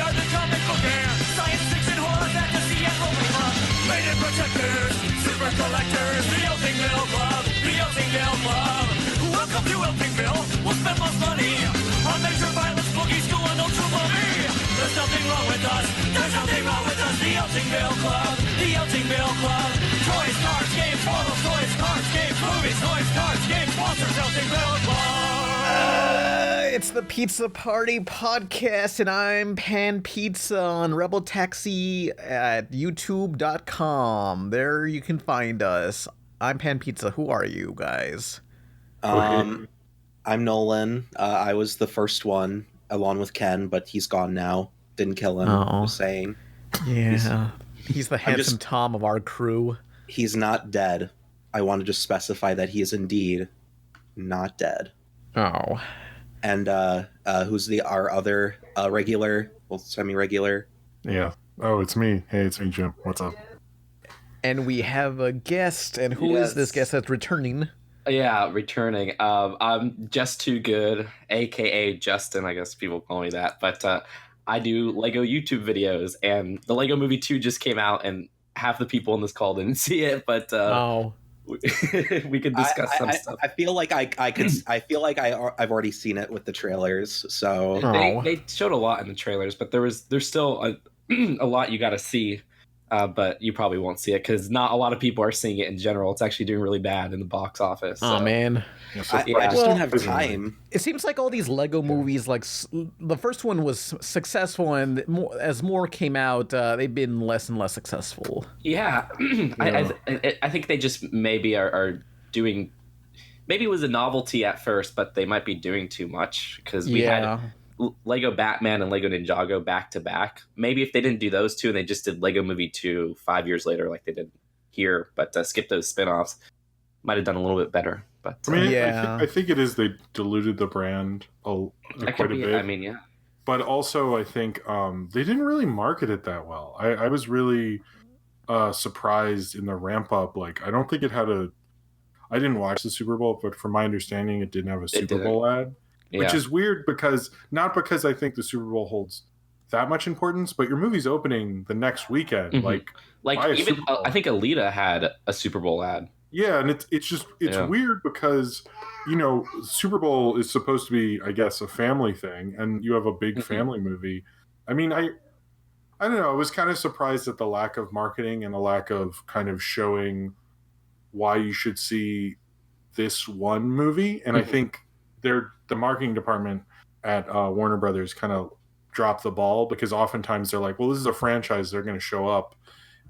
are the comic book air. Science fiction, horror, fantasy, and romance. Rated protectors, super collectors. The Eltingville Club, the Eltingville Club. Welcome to Eltingville. We'll spend most money on major violence, boogie, school, and ultra movie. There's nothing wrong with us. There's nothing wrong with us. The Eltingville Club, the Eltingville Club. Toys, cards, games, models, toys, cards, games, movies, toys, cards, games, sponsors, Eltingville Club. It's the Pizza Party Podcast, and I'm Pan Pizza on RebelTaxi at youtube.com. There you can find us. I'm Pan Pizza. Who are you guys? I'm Nolan. I was the first one, along with Ken, but he's gone now. Didn't kill him. Just saying. Yeah. He's the handsome Tom of our crew. He's not dead. I want to just specify that he is indeed not dead. Oh. And who's our other regular, well, semi-regular? Yeah. Oh, it's me. Hey, it's me, Jim. What's up? And we have a guest. And who is this guest that's returning? Yeah, returning. I'm just2good, aka Justin. I guess people call me that. But I do Lego YouTube videos, and the Lego Movie 2 just came out, and half the people in this call didn't see it. But we could discuss some stuff. I feel like I've already seen it with the trailers. So they showed a lot in the trailers, but there's still a lot you got to see. But you probably won't see it because not a lot of people are seeing it in general. It's actually doing really bad in the box office. Oh, man. I just don't have time. It seems like all these Lego movies, like the first one was successful, and as more came out, they've been less and less successful. Yeah. I think they just maybe are doing... Maybe it was a novelty at first, but they might be doing too much because we had... Lego Batman and Lego Ninjago back to back. Maybe if they didn't do those two and they just did Lego Movie 2 5 years later like they did here, but skip those spin-offs, might have done a little bit better. But I mean, I think it is they diluted the brand quite a bit. I mean, yeah. But also, I think they didn't really market it that well. I was really surprised in the ramp up. Like, I don't think it had I didn't watch the Super Bowl, but from my understanding, it didn't have a Super Bowl ad. Which is weird not because I think the Super Bowl holds that much importance, but your movie's opening the next weekend. Mm-hmm. Like even I think Alita had a Super Bowl ad. Yeah, and it's weird because, Super Bowl is supposed to be, I guess, a family thing, and you have a big family movie. I mean, I don't know. I was kind of surprised at the lack of marketing and the lack of kind of showing why you should see this one movie, and I think the marketing department at Warner Brothers kind of dropped the ball because oftentimes they're like, well, this is a franchise, they're going to show up,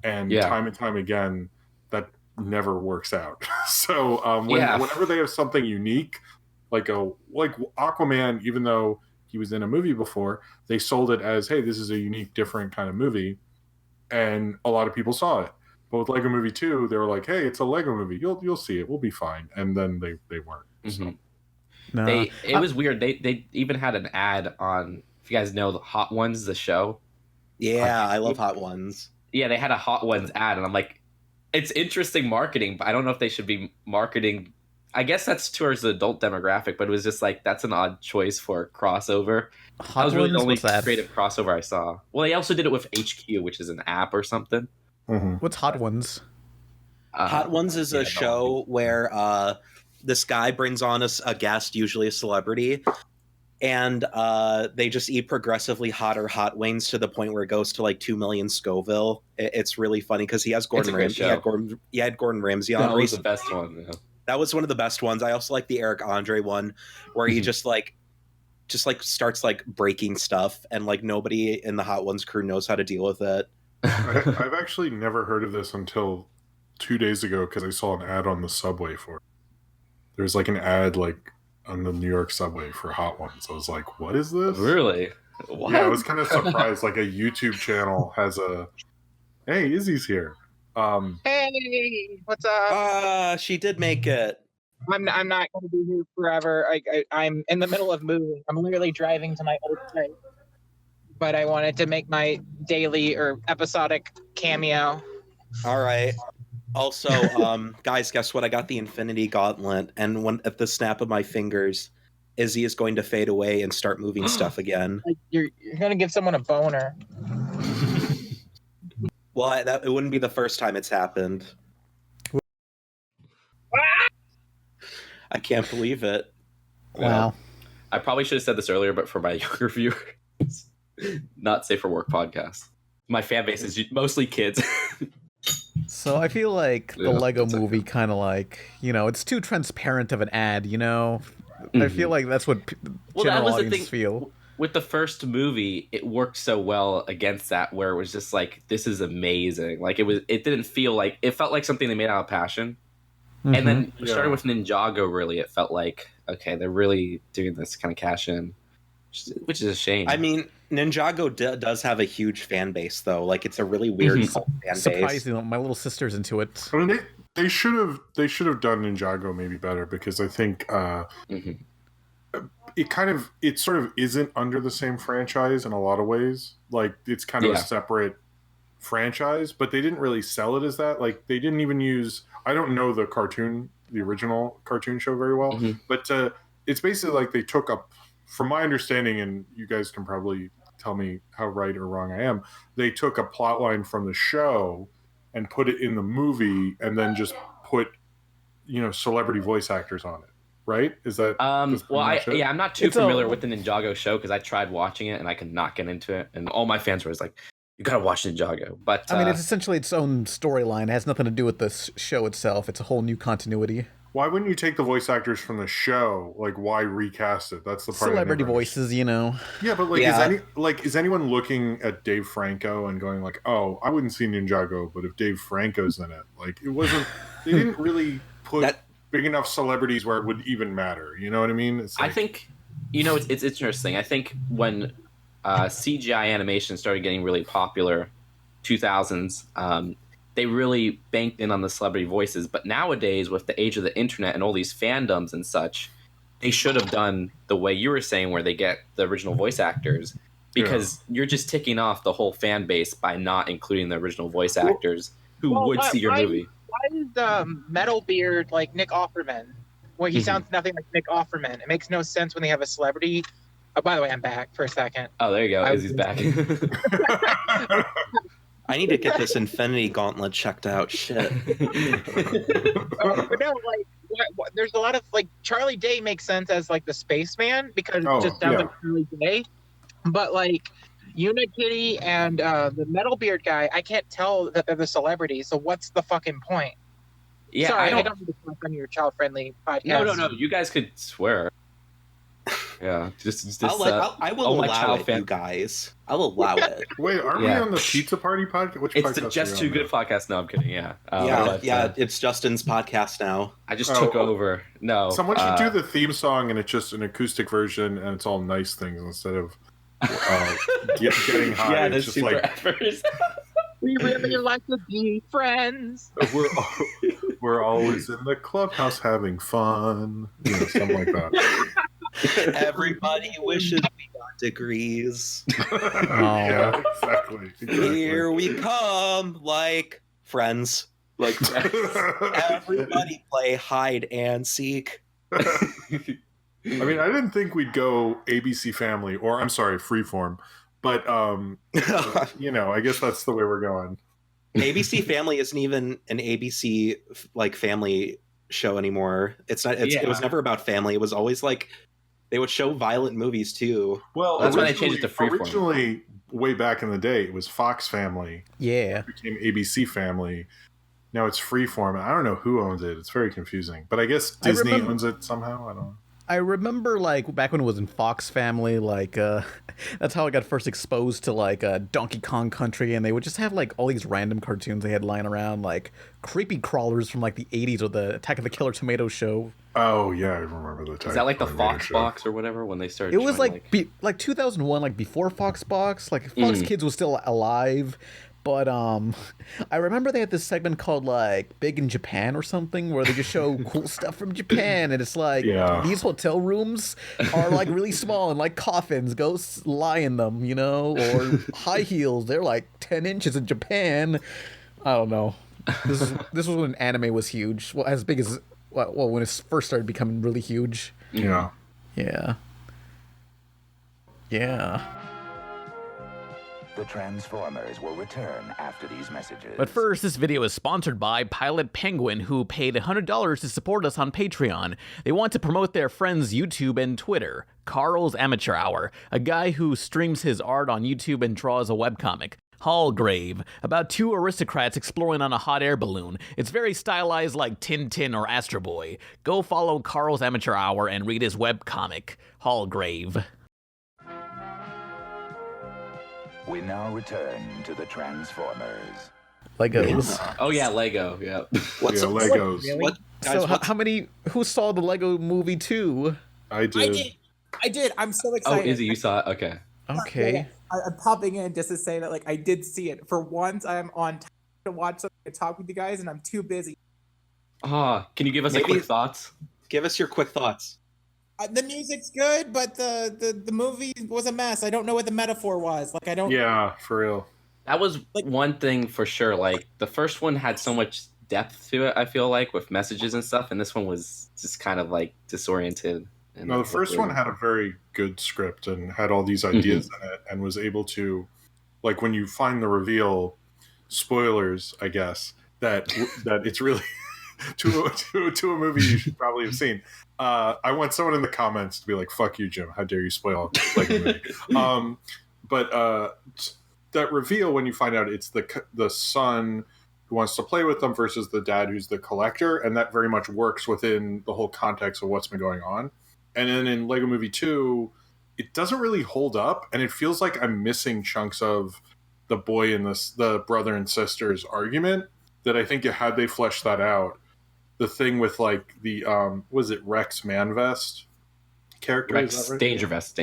and time and time again that never works out. So whenever they have something unique, like Aquaman, even though he was in a movie before, they sold it as, hey, this is a unique, different kind of movie, and a lot of people saw it. But with Lego Movie 2, they were like, hey, it's a Lego movie, you'll see it, we'll be fine, and then they weren't. So. No. It was weird. They even had an ad on, if you guys know the Hot Ones, the show. Yeah, I love Hot Ones. Yeah, they had a Hot Ones ad, and I'm like, it's interesting marketing, but I don't know if they should be marketing. I guess that's towards the adult demographic, but it was just like, that's an odd choice for crossover. That was really the only creative crossover I saw. Well, they also did it with HQ, which is an app or something. Mm-hmm. What's Hot Ones? Hot Ones is a show where this guy brings on a guest, usually a celebrity, and they just eat progressively hotter hot wings to the point where it goes to like 2 million Scoville. It's really funny because he has Gordon Ramsay. He had Gordon Ramsay on. That was the best one. Yeah. That was one of the best ones. I also like the Eric Andre one where he just starts like breaking stuff, and like nobody in the Hot Ones crew knows how to deal with it. I've actually never heard of this until 2 days ago because I saw an ad on the subway for it. There's like an ad like on the New York subway for Hot Ones. I was like, what is this? Really? What? Yeah, I was kind of surprised. Like a YouTube channel has hey, Izzy's here. Hey, what's up? She did make it. I'm not going to be here forever. I'm in the middle of moving. I'm literally driving to my old site. But I wanted to make my daily or episodic cameo. All right. Also, guys, guess what? I got the Infinity Gauntlet, and at the snap of my fingers, Izzy is going to fade away and start moving stuff again. Like you're gonna give someone a boner. Well, it wouldn't be the first time it's happened. I can't believe it. Wow. I probably should have said this earlier, but for my younger viewers, not safe for work podcast. My fan base is mostly kids. So I feel like the Lego movie kind of like, it's too transparent of an ad, I feel like that's what general audience feel. With the first movie, it worked so well against that, where it was just like, this is amazing. Like it didn't feel like, it felt like something they made out of passion. Mm-hmm. And then starting with Ninjago, really, it felt like, okay, they're really doing this kind of cash in, which is a shame. I mean, Ninjago does have a huge fan base, though. Like, it's a really weird fan base. Surprisingly, my little sister's into it. I mean, they should have done Ninjago maybe better, because I think it sort of isn't under the same franchise in a lot of ways. Like, it's kind of a separate franchise, but they didn't really sell it as that. Like, they didn't even use, I don't know the original cartoon show very well, but it's basically like they took up, from my understanding, and you guys can probably tell me how right or wrong I am, they took a plot line from the show and put it in the movie, and then just put, celebrity voice actors on it. Right? Is that well? I'm not too familiar with the Ninjago show, because I tried watching it and I could not get into it, and all my fans were like, "You gotta watch Ninjago." But I mean, it's essentially its own storyline. It has nothing to do with the show itself. It's a whole new continuity. Why wouldn't you take the voice actors from the show? Like, why recast it? That's the part. Celebrity voices, Yeah, but is anyone looking at Dave Franco and going like, "Oh, I wouldn't see Ninjago, but if Dave Franco's in it," like, it wasn't. They didn't really put big enough celebrities where it would even matter. You know what I mean? It's like, I think, it's interesting. I think when CGI animation started getting really popular, 2000s, they really banked in on the celebrity voices. But nowadays, with the age of the internet and all these fandoms and such, they should have done the way you were saying, where they get the original voice actors, because you're just ticking off the whole fan base by not including the original voice actors who would see your movie. Why is Metal Beard like Nick Offerman? Well, he sounds nothing like Nick Offerman. It makes no sense when they have a celebrity. Oh, by the way, I'm back for a second. Oh, there you go. Izzy's back. I need to get this Infinity Gauntlet checked out. Shit. But no, there's a lot of Charlie Day makes sense as the spaceman, because it just sounds like Charlie Day. But Unikitty and the Metal Beard guy, I can't tell that they're the celebrities. So what's the fucking point? Yeah, sorry, I don't need to talk on your child-friendly podcast. No. You guys could swear. Yeah, just I will allow it, you guys. I'll allow it. Wait, are we on the Pizza Party podcast? Which it's podcast the Just Too Good podcast. No, I'm kidding. Yeah, it's Justin's podcast now. I just took over. No, someone should do the theme song, and it's just an acoustic version, and it's all nice things instead of getting high. Yeah, it's just like rappers. We really like to be friends. We're always in the clubhouse having fun. Something like that. Everybody wishes we got degrees. Yeah, exactly. Here we come, like friends. Everybody play hide and seek. I mean, I didn't think we'd go ABC Family, or I'm sorry, Freeform, but I guess that's the way we're going. ABC Family isn't even an ABC family show anymore. It's not. It was never about family. It was always they would show violent movies too. Well, that's why they changed it to Freeform. Originally, way back in the day, it was Fox Family. Yeah, it became ABC Family. Now it's Freeform. I don't know who owns it. It's very confusing. But I guess Disney owns it somehow. I don't know. I remember back when it was in Fox Family, that's how I got first exposed to Donkey Kong Country, and they would just have all these random cartoons they had lying around, creepy crawlers from the 80s or the Attack of the Killer Tomato show. Oh yeah, I remember the time. Is that the Fox box or whatever when they started? It was 2001, before Fox Box. Fox Kids was still alive. But I remember they had this segment called Big in Japan or something, where they just show cool stuff from Japan, and it's these hotel rooms are really small and coffins, ghosts lie in them, or high heels, they're 10 inches in Japan. I don't know. This was when anime was huge, as big as when it first started becoming really huge. Yeah. Yeah. Yeah. The Transformers will return after these messages. But first, this video is sponsored by Pilot Penguin, who paid $100 to support us on Patreon. They want to promote their friends' YouTube and Twitter. Carl's Amateur Hour, a guy who streams his art on YouTube and draws a webcomic. Hallgrave, about two aristocrats exploring on a hot air balloon. It's very stylized like Tintin or Astro Boy. Go follow Carl's Amateur Hour and read his webcomic, Hallgrave. We now return to the Transformers. Legos. Yeah. Oh yeah, Lego. Yeah. Legos. Really? So how many? Who saw the Lego Movie 2? I did. I did. I'm so Oh, excited. Izzy, you saw it? Okay. Okay. I'm popping in just to say that I did see it. For once, I'm on time to watch something and talk with you guys, and I'm too busy. Can you give us a quick thoughts? Give us your quick thoughts. The music's good, but the movie was a mess. I don't know what the metaphor was. I don't. Yeah, for real. That was one thing for sure. The first one had so much depth to it, I feel like, with messages and stuff, and this one was just kind of disoriented. No, the first one had a very good script and had all these ideas in it, and was able to, when you find the reveal, spoilers, I guess, that it's really to a movie you should probably have seen. I want someone in the comments to be like, "Fuck you, Jim! How dare you spoil Lego movie?" But that reveal, when you find out it's the son who wants to play with them versus the dad who's the collector, and that very much works within the whole context of what's been going on. And then in Lego Movie 2, it doesn't really hold up, and it feels like I'm missing chunks of the boy and the brother and sister's argument that I think had they fleshed that out. The thing with the was it Rex Manvest character? Rex right? Danger Vest.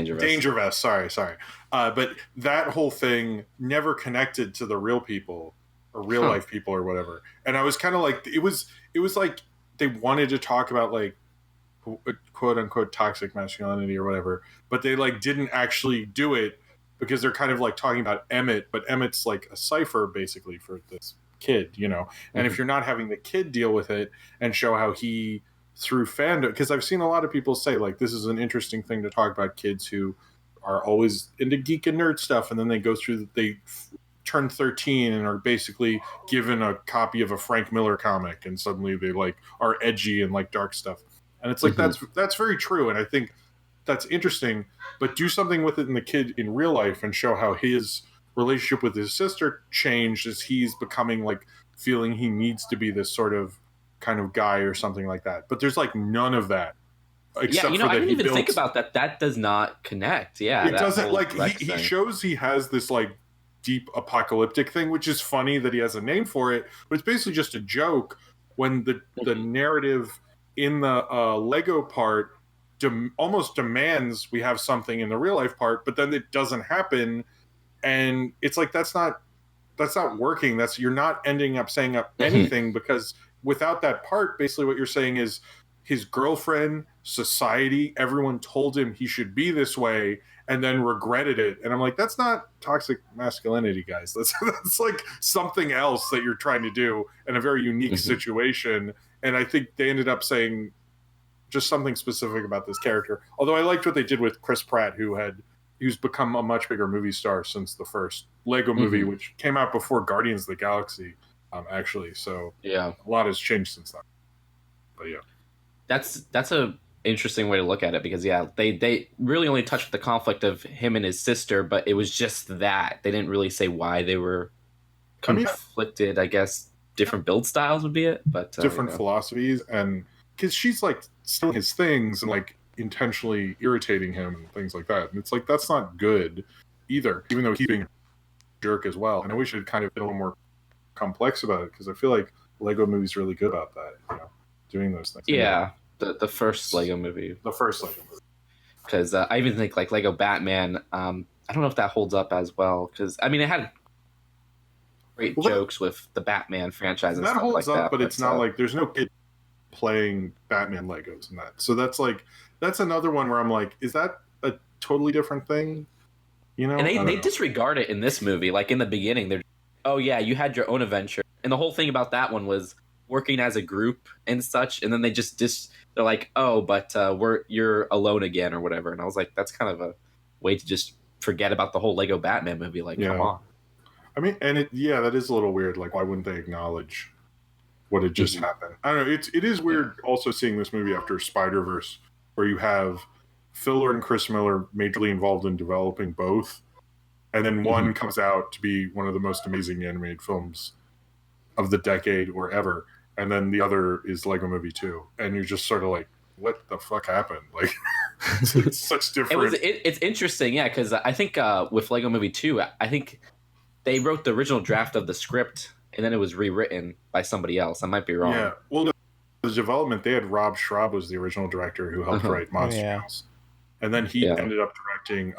Sorry. But that whole thing never connected to the real people or real life people or whatever. And I was kind of it was like they wanted to talk about quote unquote toxic masculinity or whatever, but they didn't actually do it because they're kind of talking about Emmett, but Emmett's a cipher basically for this kid, and if you're not having the kid deal with it and show how he through fandom, because I've seen a lot of people say this is an interesting thing to talk about kids who are always into geek and nerd stuff, and then they turn 13 and are basically given a copy of a Frank Miller comic, and suddenly they are edgy and dark stuff, and it's that's very true, and I think that's interesting, but do something with it in the kid in real life and show how his relationship with his sister changed as he's becoming feeling he needs to be this sort of kind of guy or something like that. But there's none of that. Except I didn't even think about that. That does not connect. Yeah, it doesn't. He shows he has this deep apocalyptic thing, which is funny that he has a name for it, but it's basically just a joke. When the narrative in the Lego part almost demands we have something in the real life part, but then it doesn't happen. And it's that's not working. You're not ending up saying anything because without that part, basically what you're saying is his girlfriend, society, everyone told him he should be this way and then regretted it. And I'm that's not toxic masculinity, guys. That's something else that you're trying to do in a very unique situation. And I think they ended up saying just something specific about this character. Although I liked what they did with Chris Pratt, who's become a much bigger movie star since the first Lego movie, which came out before Guardians of the Galaxy, actually. So yeah, a lot has changed since then. But yeah, that's a interesting way to look at it, because they really only touched the conflict of him and his sister, but it was just that they didn't really say why they were conflicted. I guess different build styles would be it, but different philosophies, and because she's stealing his things and intentionally irritating him and things like that, and it's that's not good either, even though he's being a jerk as well. And I wish it kind of been a little more complex about it, because I feel like Lego movie's really good about that, doing those things. The first Lego movie, because I even think Lego Batman, I don't know if that holds up as well, because it had great jokes with the Batman franchise and that stuff holds like up, that, but it's not there's no kid playing Batman Legos and that, so that's another one where I'm is that a totally different thing, and they disregard it in this movie. In the beginning, they're, oh yeah, you had your own adventure, and the whole thing about that one was working as a group and such, and then they just they're like, oh, but you're alone again or whatever. And I was like, that's kind of a way to just forget about the whole Lego Batman movie. Like, come on. I mean, and that is a little weird. Like, why wouldn't they acknowledge what had just happened? I don't know. It is weird also seeing this movie after Spider-Verse, where you have Phil Lord and Chris Miller majorly involved in developing both, and then one comes out to be one of the most amazing animated films of the decade or ever, and then the other is Lego Movie 2, and you're just sort of like, what the fuck happened? Like, it's such different. It's interesting, yeah, because I think with Lego Movie 2, I think they wrote the original draft of the script, and then it was rewritten by somebody else. I might be wrong. Yeah, well, the development, they had Rob Schraub was the original director who helped write Monster House, and then he ended up directing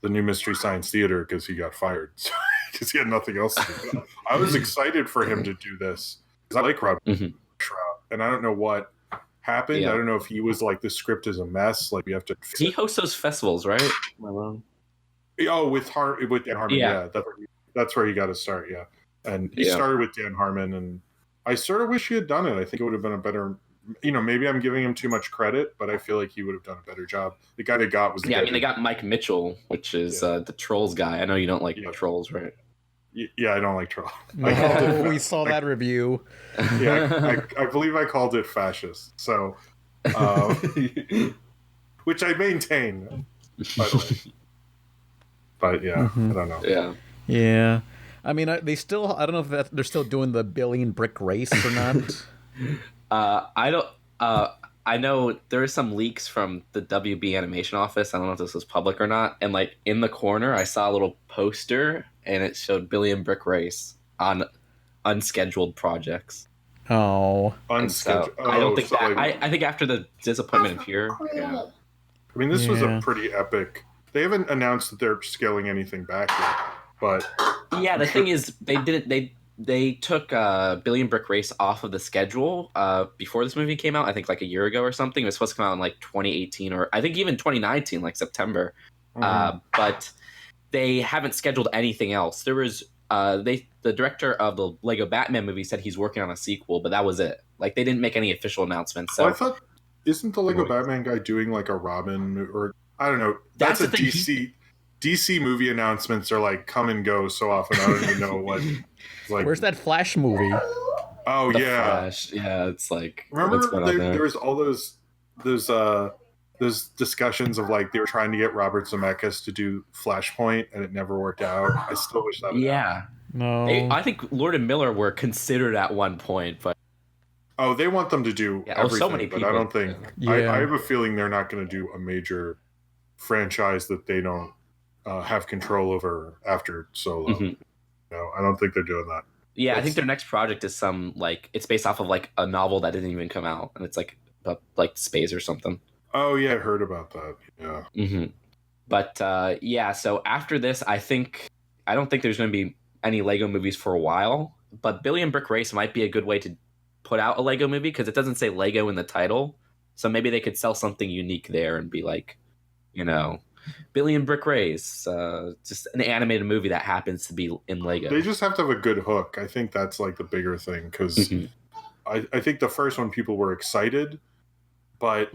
the new Mystery Science Theater because he got fired because he had nothing else to do. I was excited for him to do this because I like Rob Schraub, and I don't know what happened. I don't know if he was like, the script is a mess, like we have to fix he hosts those festivals, right? Am I wrong? Oh, with Dan Harmon, that's where he got to start, and he started with Dan Harmon, and I sort of wish he had done it. I think it would have been a better, maybe I'm giving him too much credit, but I feel like he would have done a better job. The guy they got was they got Mike Mitchell, which is the Trolls guy. I know you don't like Trolls, right? Yeah, I don't like Trolls. We saw that review. Yeah, I believe I called it fascist. So, which I maintain, by the way. But I don't know. Yeah. I mean, I don't know if they're still doing the billion brick race or not. I don't. I know there are some leaks from the WB animation office. I don't know if this was public or not. And like in the corner, I saw a little poster, and it showed billion brick race on unscheduled projects. Oh, unscheduled. So I don't think that. I think after the disappointment of here. Yeah. I mean, this was a pretty epic. They haven't announced that they're scaling anything back yet, but the thing is, they did it. They took Billion Brick Race off of the schedule before this movie came out. I think like a year ago or something. It was supposed to come out in like 2018 or I think even 2019, like September. But they haven't scheduled anything else. There was the director of the Lego Batman movie said he's working on a sequel, but that was it. Like they didn't make any official announcements. So I thought, isn't the Lego Batman guy doing like a Robin or I don't know? That's a DC. DC movie announcements are like come and go so often. I don't even know what. Like, where's that Flash movie? Oh the Flash. Yeah, it's like remember there was all those discussions of like they were trying to get Robert Zemeckis to do Flashpoint and it never worked out. I still wish that would happen. No. I think Lord and Miller were considered at one point, but they want them to do everything, so many people. But I don't think I have a feeling they're not going to do a major franchise that they don't have control over after Solo. No, I don't think they're doing that. Yeah, I think their next project is some like it's based off of like a novel that didn't even come out, and it's like about like space or something. Oh yeah, I heard about that. Yeah. But so after this, I don't think there's going to be any Lego movies for a while. But Billion Brick Race might be a good way to put out a Lego movie because it doesn't say Lego in the title, so maybe they could sell something unique there and be like, Billion Brick Race, just an animated movie that happens to be in Lego. They just have to have a good hook. I think that's like the bigger thing because I think the first one people were excited, but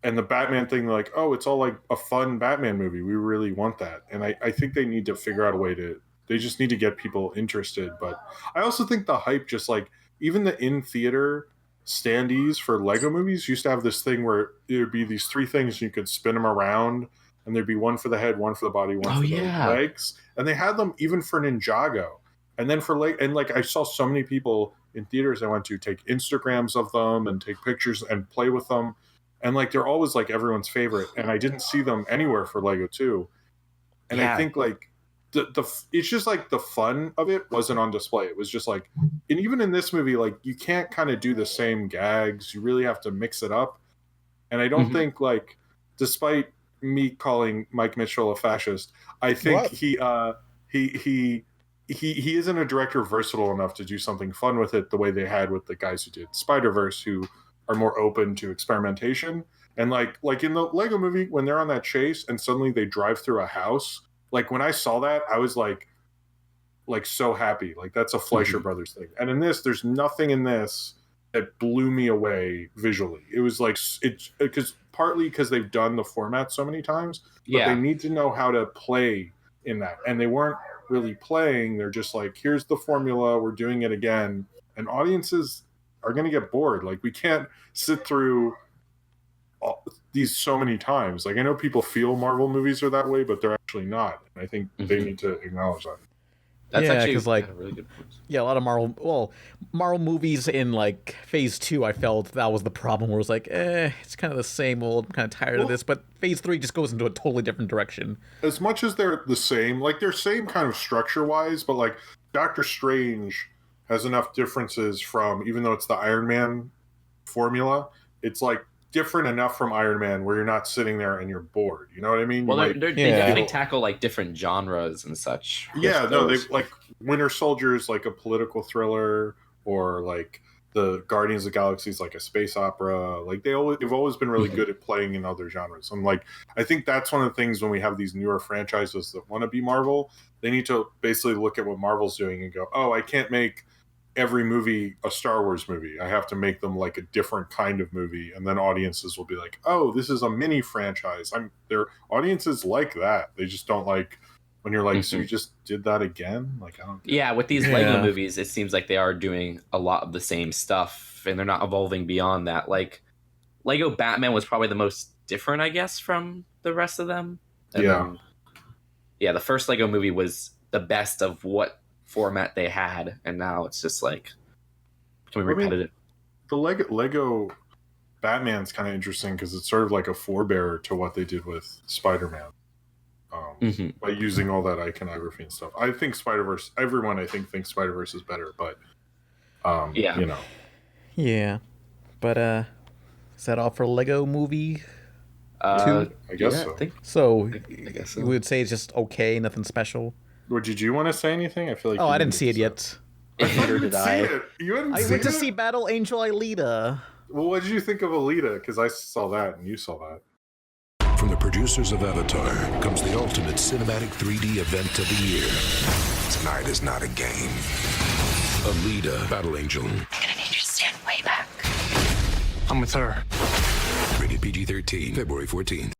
and the Batman thing, like, oh, it's all like a fun Batman movie. We really want that, and I think they need to figure out a way to. They just need to get people interested. But I also think the hype, just like even the in theater standees for Lego movies, used to have this thing where it would be these three things you could spin them around. And there'd be one for the head, one for the body, one for the legs. And they had them even for Ninjago. And then for I saw so many people in theaters I went to take Instagrams of them and take pictures and play with them. And like they're always like everyone's favorite. And I didn't see them anywhere for Lego 2. And I think like it's just like the fun of it wasn't on display. It was just like, and even in this movie, like you can't kind of do the same gags. You really have to mix it up. And I don't think like, despite me calling Mike Mitchell a fascist, I think he isn't a director versatile enough to do something fun with it the way they had with the guys who did Spider-Verse, who are more open to experimentation. And like in the Lego movie, when they're on that chase and suddenly they drive through a house, like when I saw that, I was like, like so happy. Like that's a Fleischer Brothers thing. And in this, there's nothing in this that blew me away visually. It was like it's partly because they've done the format so many times, but they need to know how to play in that. And they weren't really playing. They're just like, here's the formula, we're doing it again. And audiences are going to get bored. Like we can't sit through these so many times. Like I know people feel Marvel movies are that way, but they're actually not. And I think they need to acknowledge that. That's actually like, a really good point. Yeah, a lot of Marvel movies in like phase 2, I felt that was the problem where it was like, it's kind of the same old, I'm kind of tired of this, but phase 3 just goes into a totally different direction. As much as they're the same, like they're same kind of structure wise, but like Doctor Strange has enough differences from, even though it's the Iron Man formula, it's like different enough from Iron Man where you're not sitting there and you're bored. You know what I mean? Well, they definitely tackle like different genres and such. Yeah, no, they like Winter Soldier's like a political thriller, or like the Guardians of the Galaxy is like a space opera. Like they've always been really good at playing in other genres. And like I think that's one of the things when we have these newer franchises that want to be Marvel, they need to basically look at what Marvel's doing and go, oh, I can't make every movie a Star Wars movie. I have to make them like a different kind of movie, and then audiences will be like, oh, this is a mini franchise. Their audiences like that. They just don't like when you're like, so you just did that again? Like I don't Yeah, with these Lego movies, it seems like they are doing a lot of the same stuff and they're not evolving beyond that. Like Lego Batman was probably the most different, I guess, from the rest of them. And then, the first Lego movie was the best of what format they had, and now it's just like becoming repetitive. The Lego Batman's kind of interesting because it's sort of like a forebearer to what they did with Spider-Man, by using all that iconography and stuff. I think Spider-Verse, everyone I think thinks Spider-Verse is better, but you know. Yeah, but is that all for Lego Movie 2? I guess so. I guess so. You would say it's just okay, nothing special. Or did you want to say anything? I feel like I didn't see it yet. Neither did I. You hadn't I seen went to it? see Battle Angel Alita. Well, what did you think of Alita? Because I saw that and you saw that. From the producers of Avatar comes the ultimate cinematic 3D event of the year. Tonight is not a game. Alita, Battle Angel. I'm gonna need you to stand way back. I'm with her. Rated PG-13, February 14th.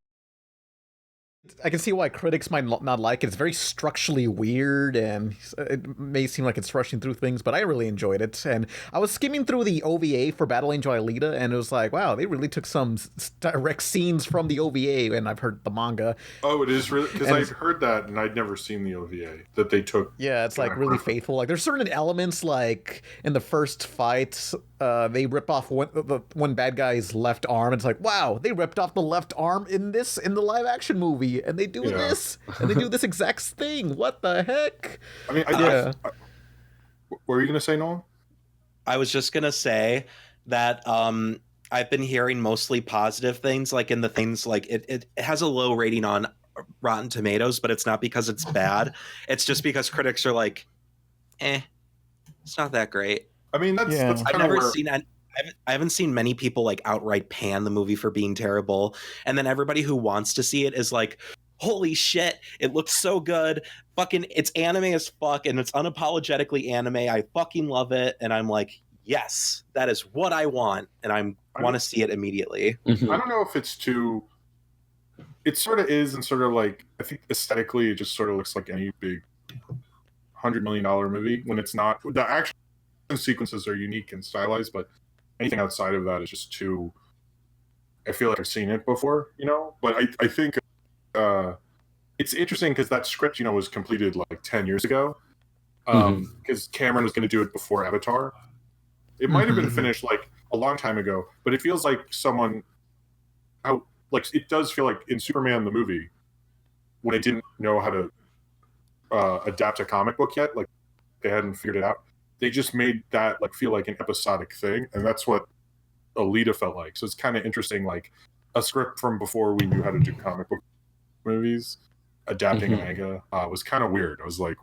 I can see why critics might not like it. It's very structurally weird, and it may seem like it's rushing through things, but I really enjoyed it. And I was skimming through the OVA for Battle Angel Alita, and it was like, wow, they really took some direct scenes from the OVA, and I've heard the manga. Oh, it is really? Because I've heard that, and I'd never seen the OVA that they took. Yeah, it's like really faithful. Like there's certain elements, like in the first fight, they rip off one bad guy's left arm. It's like, wow, they ripped off the left arm in the live action movie, and they do this, and they do this exact thing. What the heck? I mean, what were you gonna say, Nolan? I was just gonna say that I've been hearing mostly positive things, like in the things like it has a low rating on Rotten Tomatoes, but it's not because it's bad. It's just because critics are like, it's not that great. I mean, that's I've never seen. I haven't seen many people like outright pan the movie for being terrible, and then everybody who wants to see it is like, holy shit, it looks so good. Fucking, it's anime as fuck, and it's unapologetically anime. I fucking love it, and I'm like, yes, that is what I want, and I want to see it immediately. I don't know if it's too. It sort of is, and sort of like, I think aesthetically, it just sort of looks like any big $100 million movie when it's not. The action sequences are unique and stylized, but anything outside of that is just too. I feel like I've seen it before, you know. But I think it's interesting because that script, you know, was completed like 10 years ago. Because Cameron was going to do it before Avatar. It might have been finished like a long time ago, but it feels like someone out. Like it does feel like in Superman the movie when they didn't know how to adapt a comic book yet, like they hadn't figured it out. They just made that like feel like an episodic thing, and that's what Alita felt like. So it's kind of interesting, like a script from before we knew how to do comic book movies, adapting a manga was kind of weird. I was like,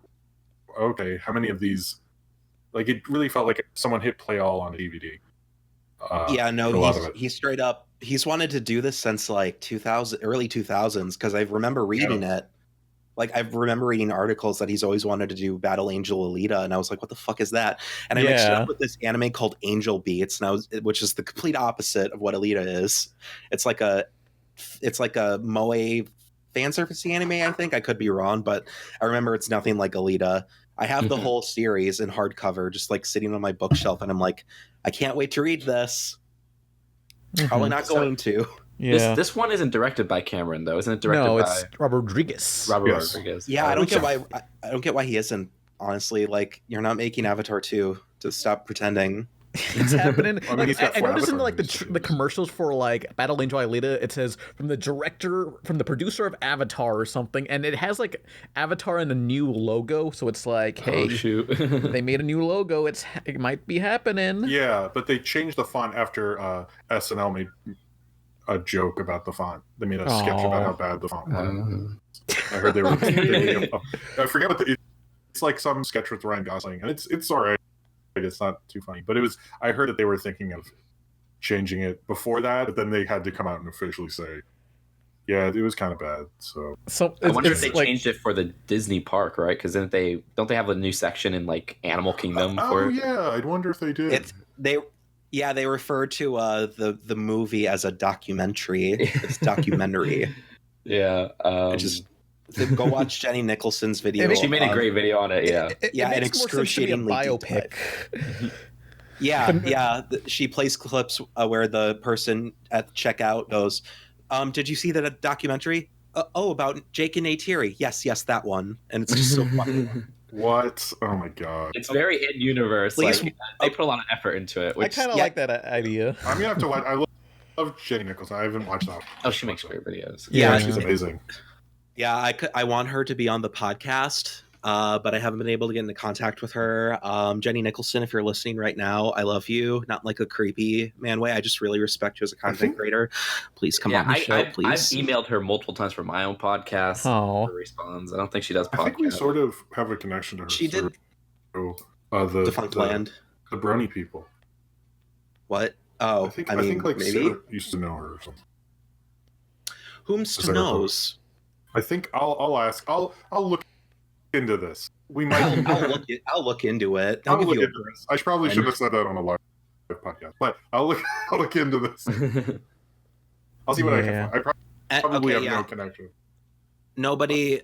okay, how many of these? Like it really felt like someone hit play all on a DVD. He straight up. He's wanted to do this since like 2000, early 2000s, because I remember reading it, Like, I remember reading articles that he's always wanted to do Battle Angel Alita, and I was like, what the fuck is that? And I mixed it up with this anime called Angel Beats, which is the complete opposite of what Alita is. It's like a moe fan service anime, I think. I could be wrong, but I remember it's nothing like Alita. I have the whole series in hardcover, just like sitting on my bookshelf, and I'm like, I can't wait to read this. Probably not going to. Yeah. This one isn't directed by Cameron, though, isn't it? Directed by it's Robert Rodriguez. Rodriguez. Yeah, I don't get why he isn't. Honestly, like, you're not making Avatar 2. To stop pretending. It's happening. I mean, I noticed in like the commercials for like Battle Angel Alita, it says from the producer of Avatar or something, and it has like Avatar and a new logo. So it's like, hey, shoot. they made a new logo. It might be happening. Yeah, but they changed the font after SNL made a joke about the font. They made a sketch about how bad the font was. I heard they were. I forget what it's like, some sketch with Ryan Gosling, and it's all right. It's not too funny, but I heard that they were thinking of changing it before that, but then they had to come out and officially say, yeah, it was kind of bad. So I wonder if they changed it for the Disney park, right? Because don't they have a new section in like Animal Kingdom? Yeah, I'd wonder if they did. They refer to the movie as a documentary. It's documentary. Yeah. Go watch Jenny Nicholson's video. She made a great video on it. Yeah. An excruciatingly biopic. She plays clips where the person at checkout goes, "Did you see that documentary? About Jake and Neytiri? Yes, that one." And it's just so funny. What? Oh my god! It's very in universe. Like, they put a lot of effort into it. I kind of like that idea. I'm gonna have to watch. I love Jenny Nicholson. I haven't watched that. Oh, she makes great videos. Yeah, she's amazing. Yeah, I want her to be on the podcast, but I haven't been able to get into contact with her. Jenny Nicholson, if you're listening right now, I love you. Not like a creepy man way. I just really respect you as a content creator. Please come on the show, please. I've emailed her multiple times for my own podcast. She responds. I don't think she does podcasts. I think we sort of have a connection to her. She did. The Funkland. The Brony people. What? Oh, I think like maybe Sarah used to know her or something. Whomst knows? I think I'll ask. I'll look into this. We might. I'll look into it. I'll look into this. I probably should have said that on a live podcast, but I'll look into this. I'll see what I can find. I probably have no connection. Nobody,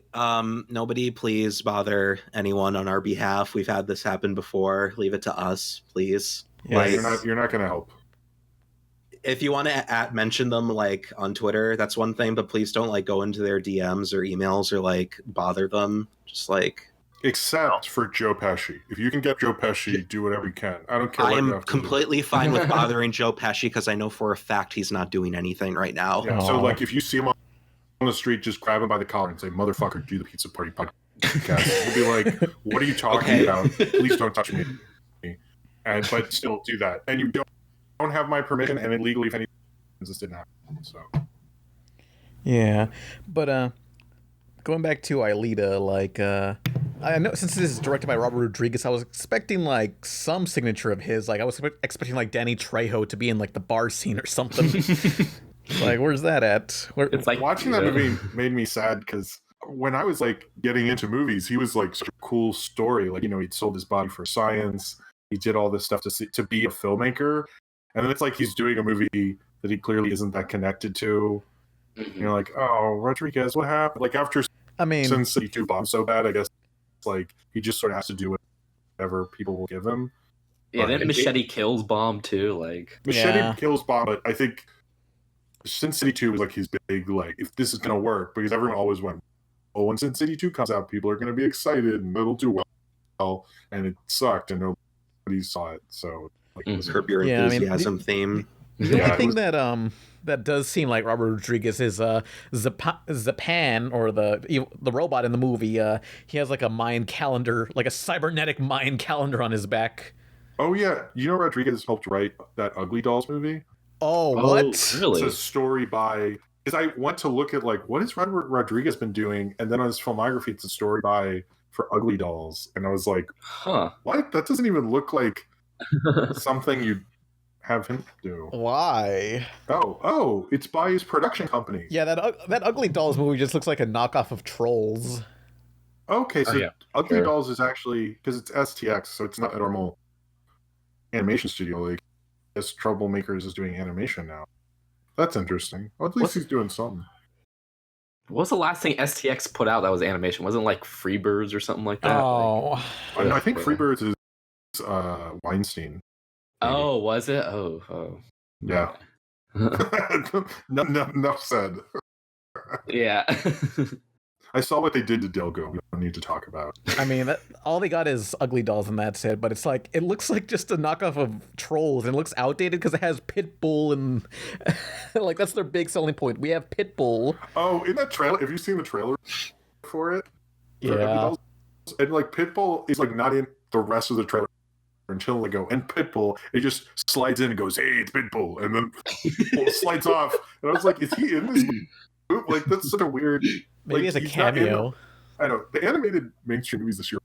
please bother anyone on our behalf. We've had this happen before. Leave it to us, please. Yeah, you're not going to help. If you want to mention them like on Twitter, that's one thing, but please don't like go into their DMs or emails or like bother them. Just like, except for Joe Pesci. If you can get Joe Pesci, do whatever you can. I don't care. I am completely fine with bothering Joe Pesci because I know for a fact he's not doing anything right now. Yeah, so like if you see him on the street, just grab him by the collar and say, "Motherfucker, do the Pizza Party podcast." He'll be like, "What are you talking about? Please don't touch me." But still do that, and you don't have my permission, and illegally, if anything, this didn't happen. So, yeah, but going back to Alita, like I know since this is directed by Robert Rodriguez, I was expecting like some signature of his. Like I was expecting like Danny Trejo to be in like the bar scene or something. Like, where's that at? It's like watching that movie made me sad because when I was like getting into movies, he was like such a cool story. Like, you know, he'd sold his body for science. He did all this stuff to be a filmmaker. And then it's like he's doing a movie that he clearly isn't that connected to. Mm-hmm. You're like, oh, Rodriguez, what happened? Like after Sin City 2 bombed so bad, I guess it's like he just sort of has to do whatever people will give him. Yeah, then Machete Kills bomb too. Like Machete Kills bomb, but I think Sin City 2 was like his big, like, if this is going to work, because everyone always went, oh, when Sin City 2 comes out, people are going to be excited and it'll do well. And it sucked and nobody saw it. So, like, it was Curb Your Enthusiasm theme. The only thing that does seem like Robert Rodriguez is Zapan, or the robot in the movie. He has like a mind calendar, like a cybernetic mind calendar on his back. Oh, yeah. You know Rodriguez helped write that Ugly Dolls movie? Oh, what? Really? It's a story by... Because I went to look at, like, what has Robert Rodriguez been doing? And then on his filmography, it's a story for Ugly Dolls. And I was like, what? That doesn't even look like something you'd have him do. Why? Oh, it's by his production company. Yeah, that Ugly Dolls movie just looks like a knockoff of Trolls. Okay, so yeah, Ugly sure. Dolls is actually, because it's STX, so it's not a normal animation studio. Like, as Troublemakers is doing animation now. That's interesting. Well, at least he's doing something. What was the last thing STX put out that was animation? Wasn't it like Freebirds or something like that? Oh, No, I think Freebirds is Weinstein. Maybe. Oh, was it? Oh. Yeah. No said. Yeah. I saw what they did to Delgo. We don't need to talk about. I mean, all they got is Ugly Dolls, and that's it. But it's like, it looks like just a knockoff of Trolls, and it looks outdated because it has Pitbull, and like that's their big selling point. We have Pitbull. Oh, in that trailer, have you seen the trailer for it? Yeah. Ugly Dolls? And like Pitbull is like not in the rest of the trailer until they go, and Pitbull, it just slides in and goes, "Hey, it's Pitbull," and then slides off. And I was like, is he in this movie? Like, that's such a weird. Maybe like, it's a cameo. I know the animated mainstream movies this year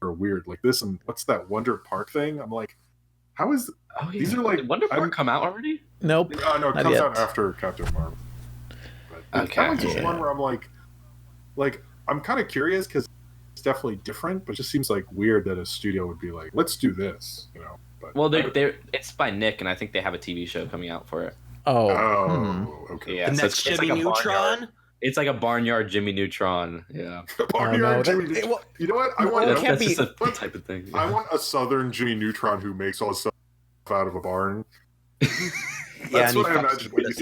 are weird. Like this, and what's that Wonder Park thing? I'm like, how is? Oh, yeah. These are like Did Wonder Park come out already? Nope. No, it comes out after Captain Marvel. But Okay. that was just one where I'm like I'm kind of curious because it's definitely different, but it just seems like weird that a studio would be like, let's do this, you know. But Well, it's by Nick, and I think they have a TV show coming out for it. Okay. Yeah, The so next it's Jimmy like a Neutron? barnyard. It's like a barnyard Jimmy Neutron. Yeah. Barnyard Jimmy Neutron. You know what? I want That's just a type of thing. I want a Southern Jimmy Neutron who makes all his stuff out of a barn. That's what I imagine when you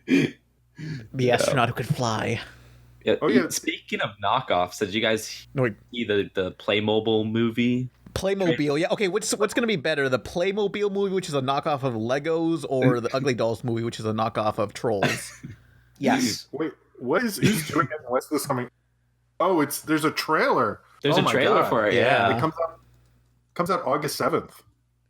say The astronaut who could fly. Yeah. Speaking of knockoffs, did you guys see the Playmobile movie? Playmobil, yeah. Okay, what's going to be better, the Playmobil movie, which is a knockoff of Legos, or the Ugly Dolls movie, which is a knockoff of Trolls? Yes. Wait, what is he's doing it? What's this coming? Oh, there's a trailer. There's a trailer for it. Yeah. It comes out August 7th.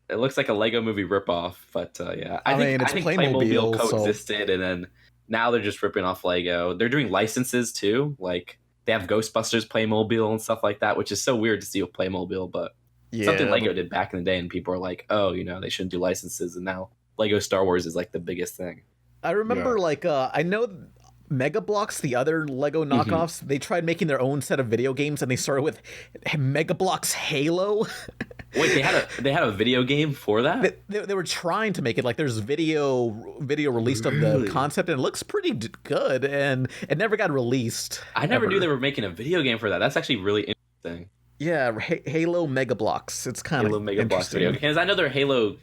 It looks like a Lego movie ripoff, but yeah. I mean, it's Playmobil, coexisted, and then now they're just ripping off Lego. They're doing licenses too, like they have Ghostbusters Playmobil and stuff like that, which is so weird to see with Playmobil, but something Lego did back in the day, and people are like, oh, they shouldn't do licenses, and now Lego Star Wars is like the biggest thing. I remember, I know Mega Bloks, the other Lego knockoffs, they tried making their own set of video games, and they started with Mega Bloks Halo. Wait, they had a video game for that? They were trying to make it, like, there's video released of the concept, and it looks pretty good, and it never got released. I never knew they were making a video game for that. That's actually really interesting. Yeah, Halo Mega Bloks. It's kind of Mega Bloks video games. I know their Halo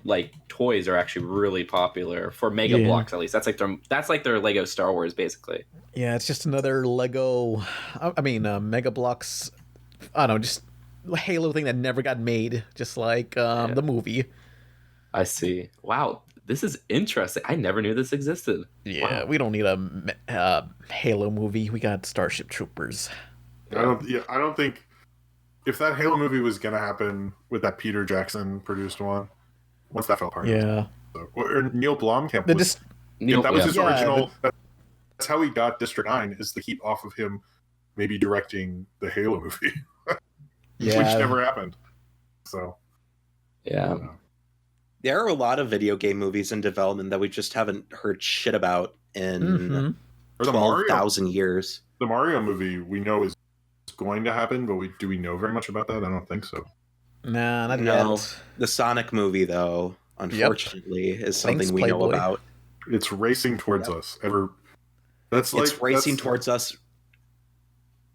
toys are actually really popular for Mega Bloks, at least. That's like their Lego Star Wars, basically. Yeah, it's just another Lego. Mega Bloks. I don't know, just Halo thing that never got made, just like the movie. I see. Wow, this is interesting. I never knew this existed. Yeah, we don't need a Halo movie. We got Starship Troopers. I don't think. If that Halo movie was going to happen with that Peter Jackson produced one, once that fell apart. Yeah. Or Neil Blomkamp was his original. That's how he got District 9, is the heat off of him maybe directing the Halo movie. Which never happened. So. Yeah. There are a lot of video game movies in development that we just haven't heard shit about in 12,000 years. The Mario movie we know is going to happen, but do we know very much about that? I don't think so. Nah, not yet. The Sonic movie, though, unfortunately, is something we know about. It's racing towards us. It's racing towards us.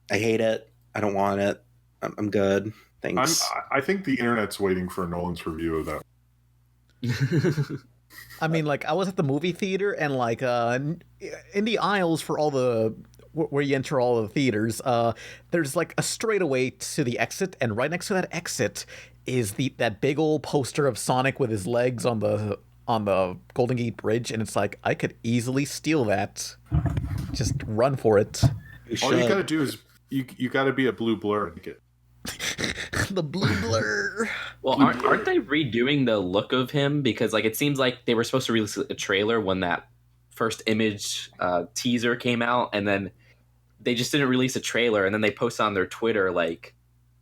I hate it. I don't want it. I'm good. Thanks. I think the internet's waiting for Nolan's review of that. I mean, I was at the movie theater, and in the aisles for all the where you enter all the theaters, there's a straightaway to the exit, and right next to that exit is that big old poster of Sonic with his legs on the Golden Gate Bridge, and it's like, I could easily steal that. Just run for it. All you gotta do is you gotta be a blue blur and get the blue blur. Well, aren't they redoing the look of him? Because it seems like they were supposed to release a trailer when that first image teaser came out, and then they just didn't release a trailer, and then they posted on their Twitter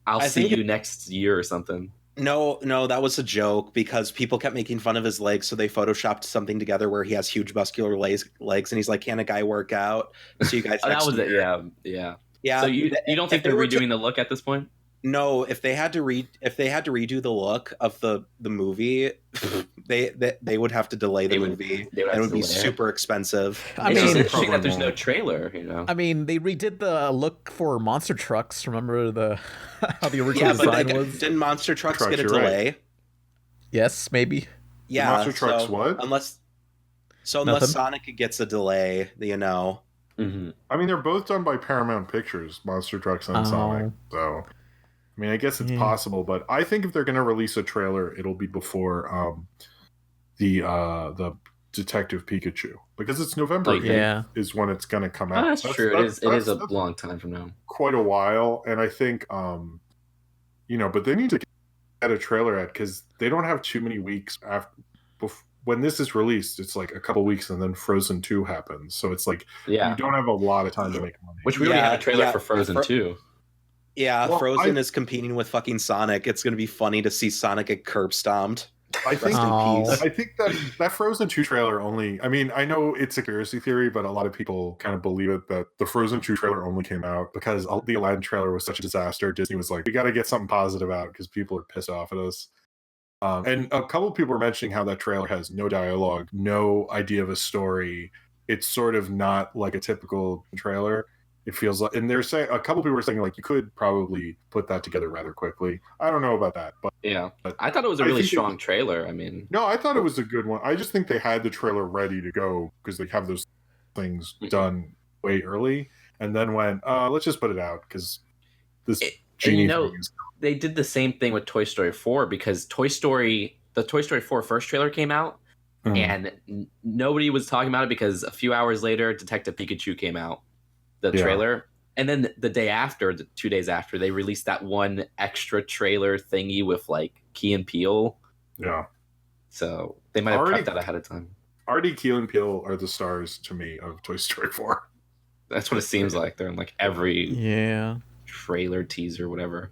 I'll see you next year or something. No, that was a joke because people kept making fun of his legs, so they photoshopped something together where he has huge muscular legs, and he's like, "Can a guy work out?" So you guys, that was it. Yeah. Yeah. So you don't think they're redoing the look at this point? No, if they had to redo the look of the movie, they would have to delay the movie. And it would be super expensive. I mean, it's interesting that there's no trailer. You know, I mean, they redid the look for monster trucks. Remember how the original design was? Didn't monster trucks get a delay? Right. Yes, maybe. Yeah, monster trucks what? Unless Sonic gets a delay, you know. Mm-hmm. I mean, they're both done by Paramount Pictures, Monster Trucks and Sonic. So, I mean, I guess it's possible, but I think if they're going to release a trailer, it'll be before the Detective Pikachu, because it's November. Is when it's going to come out. That's true. It is a long time from now. Quite a while, and I think but they need to get a trailer out because they don't have too many weeks after. When this is released, it's like a couple weeks, and then Frozen 2 happens. So it's like you don't have a lot of time to make money. Which we already have a trailer for Frozen 2. Yeah, well, Frozen is competing with fucking Sonic. It's going to be funny to see Sonic get curb stomped. I think that Frozen 2 trailer only... I mean, I know it's a conspiracy theory, but a lot of people kind of believe it, that the Frozen 2 trailer only came out because the Aladdin trailer was such a disaster. Disney was like, we got to get something positive out because people are pissed off at us. And a couple of people were mentioning how that trailer has no dialogue, no idea of a story. It's sort of not like a typical trailer. It feels like, and they're saying, a couple of people were saying like you could probably put that together rather quickly. I don't know about that, but I thought it was a really strong trailer. I mean, no, I thought it was a good one. I just think they had the trailer ready to go because they have those things done way early, and then went, let's just put it out because this genie thing is. They did the same thing with Toy Story 4 because the Toy Story 4 first trailer came out and nobody was talking about it because a few hours later Detective Pikachu came out, the trailer, and then the day after, 2 days after, they released that one extra trailer thingy with like Key and Peele. Yeah. So they might have prepped that ahead of time. Already Key and Peele are the stars to me of Toy Story 4. That's what it seems like. They're in like every trailer, teaser, whatever.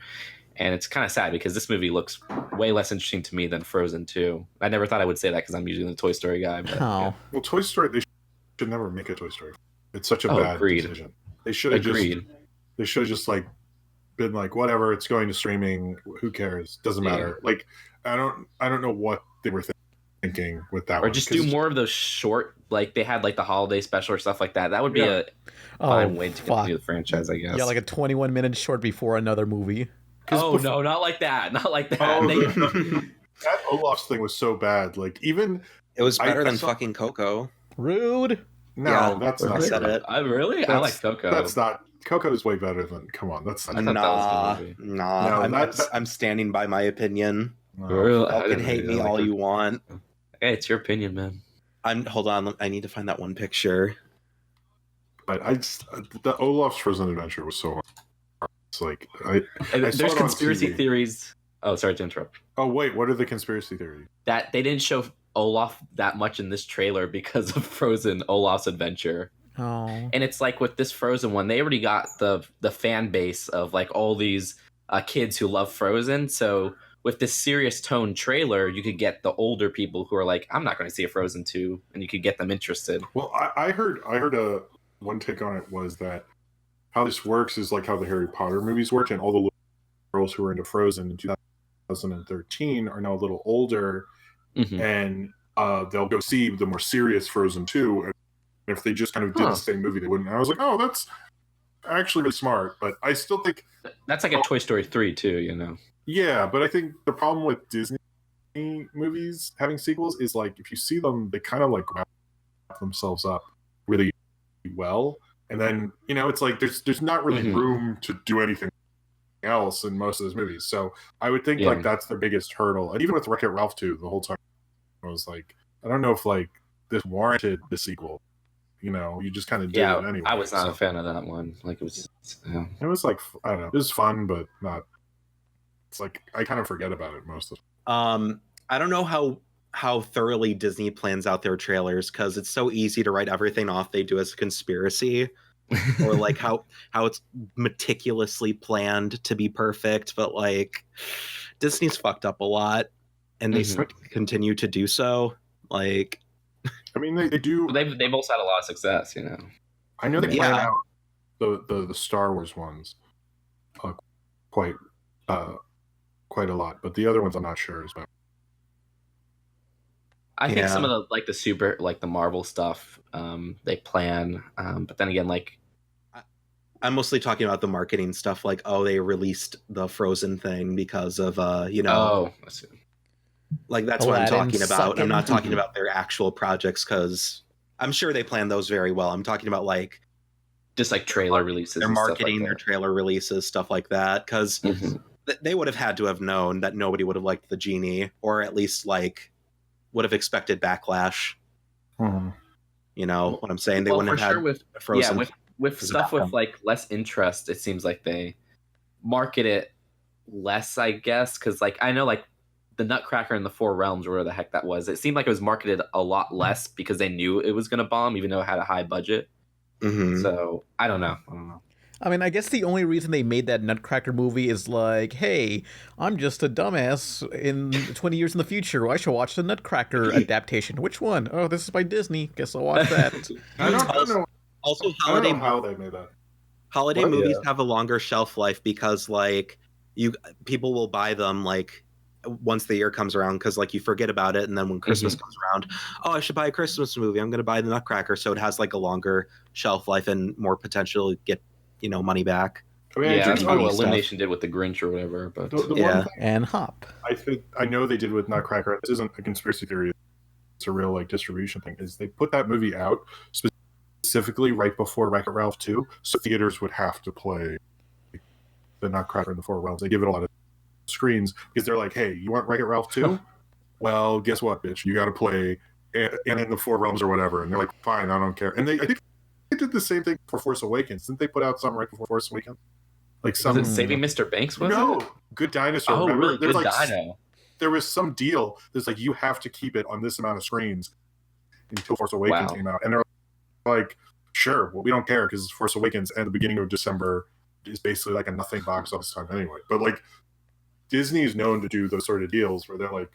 And it's kind of sad because this movie looks way less interesting to me than Frozen 2. I never thought I would say that because I'm usually the Toy Story guy. But, Well, Toy Story, they should never make a Toy Story. It's such a bad decision. They should have just like been like, whatever, it's going to streaming. Who cares? Doesn't matter. Like, I don't know what they were thinking with that. Or just do more of those short, like they had like the holiday special or stuff like that. That would be a fine way to continue the franchise, I guess. Yeah, like a 21-minute short before another movie. No, not like that. Not like that. That Olaf's thing was so bad. Like, even it was better than fucking Coco. Rude. No, that's not. I said it. I like Coco. That's not. Coco is way better than. Come on, that's not. Nah. I'm standing by my opinion. No. You can hate me all you want. Hey, it's your opinion, man. Hold on. I need to find that one picture. But the Olaf's Frozen Adventure was so hard. It's like there's conspiracy theories. Oh, sorry to interrupt. Oh wait, what are the conspiracy theories? That they didn't show Olaf that much in this trailer because of Frozen Olaf's Adventure. Oh. And it's like with this Frozen one, they already got the fan base of like all these kids who love Frozen. So with this serious tone trailer, you could get the older people who are like, I'm not going to see a Frozen 2, and you could get them interested. Well, I heard one take on it was that how this works is like how the Harry Potter movies work, and all the little girls who were into Frozen in 2013 are now a little older, and they'll go see the more serious Frozen 2. And if they just kind of did the same movie, they wouldn't. And I was like, oh, that's actually really smart. But I still think that's like a Toy Story 3 too, you know? Yeah, but I think the problem with Disney movies having sequels is like if you see them, they kind of like wrap themselves up really well. And then, it's like there's not really room to do anything else in most of those movies. So I would think like that's the biggest hurdle. And even with Wreck-It Ralph 2, the whole time I was like, I don't know if like this warranted the sequel. You just kind of did it anyway. I was not a fan of that one. Like it was it was like, I don't know, it was fun, but not. It's like I kind of forget about it most of the time. I don't know how thoroughly Disney plans out their trailers because it's so easy to write everything off they do as a conspiracy or like how it's meticulously planned to be perfect, but like Disney's fucked up a lot and they continue to do so. Like, I mean, they do. They've also had a lot of success, I know they plan out the Star Wars ones quite a lot, but the other ones I'm not sure about. I think some of the super the Marvel stuff they plan, but then again I'm mostly talking about the marketing stuff, like they released the Frozen thing because of Oh, I see. Like that's what I'm talking about. I'm not talking about their actual projects because I'm sure they plan those very well. I'm talking about just trailer releases. They're marketing their trailer releases, stuff like that, because they would have had to have known that nobody would have liked the genie, or at least would have expected backlash. You know what I'm saying? They wouldn't have had Frozen. With stuff with less interest, it seems like they market it less, I guess, because I know the Nutcracker in the Four Realms, or whatever the heck that was, it seemed like it was marketed a lot less because they knew it was going to bomb, even though it had a high budget. So I don't know. I mean, I guess the only reason they made that Nutcracker movie is hey, I'm just a dumbass in 20 years in the future. I should watch the Nutcracker adaptation. Which one? Oh, this is by Disney. Guess I'll watch that. I don't know. Also, how they made that. Holiday movies have a longer shelf life because people will buy them once the year comes around, because you forget about it, and then when Christmas comes around, I should buy a Christmas movie. I'm going to buy the Nutcracker, so it has a longer shelf life and more potential to get money back. I mean, that's what Illumination did with the Grinch or whatever. But and Hop. I know they did with Nutcracker. This isn't a conspiracy theory. It's a real distribution thing. Is they put that movie out specifically right before Wreck-It Ralph 2, so theaters would have to play the Nutcracker in the Four Realms. They give it a lot of screens because they're hey, you want Wreck-It Ralph 2? Well, guess what, bitch? You got to play and in the Four Realms or whatever. And they're fine, I don't care. And I think they did the same thing for Force Awakens. Didn't they put out something right before Force Awakens? Was it Saving Mr. Banks? No, Good Dinosaur. Oh, remember? really? Good Dino. There was some deal that's you have to keep it on this amount of screens until Force Awakens came out. And they're sure, well, we don't care because Force Awakens and the beginning of December is basically a nothing box office time anyway. But Disney is known to do those sort of deals where they're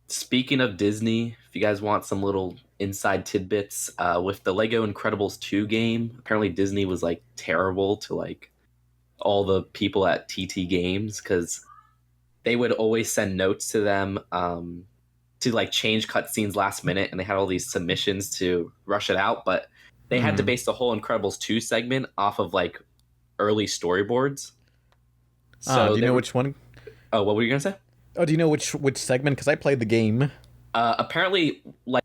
Speaking of Disney, if you guys want some little inside tidbits, with the Lego Incredibles 2 game, apparently Disney was terrible to all the people at TT Games, because they would always send notes to them to change cutscenes last minute, and they had all these submissions to rush it out, but they had to base the whole Incredibles 2 segment off of early storyboards. So do you know which one? Oh, what were you gonna say? Oh, do you know which segment? Because I played the game. Apparently, I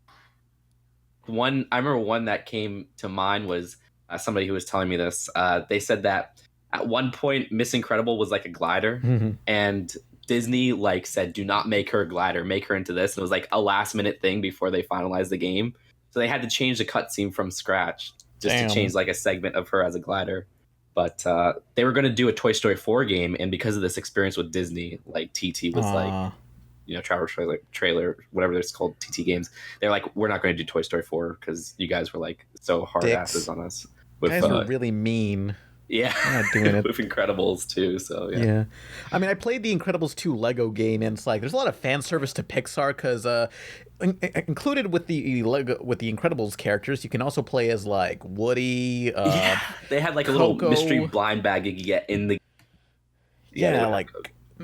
remember one that came to mind was somebody who was telling me this. They said that at one point, Miss Incredible was a glider, and Disney said, "Do not make her a glider. Make her into this." And it was a last minute thing before they finalized the game, so they had to change the cutscene from scratch just to change a segment of her as a glider. But they were going to do a Toy Story 4 game, and because of this experience with Disney, TT was Traverse trailer, whatever it's called, TT Games. They're we're not going to do Toy Story 4 because you guys were so hard asses on us. You guys were really mean. Yeah, I'm not doing it. With Incredibles too. So yeah. I mean, I played the Incredibles 2 Lego game, and it's there's a lot of fan service to Pixar because included with the Incredibles characters, you can also play as Woody. They had a little mystery blind bag you could get in the.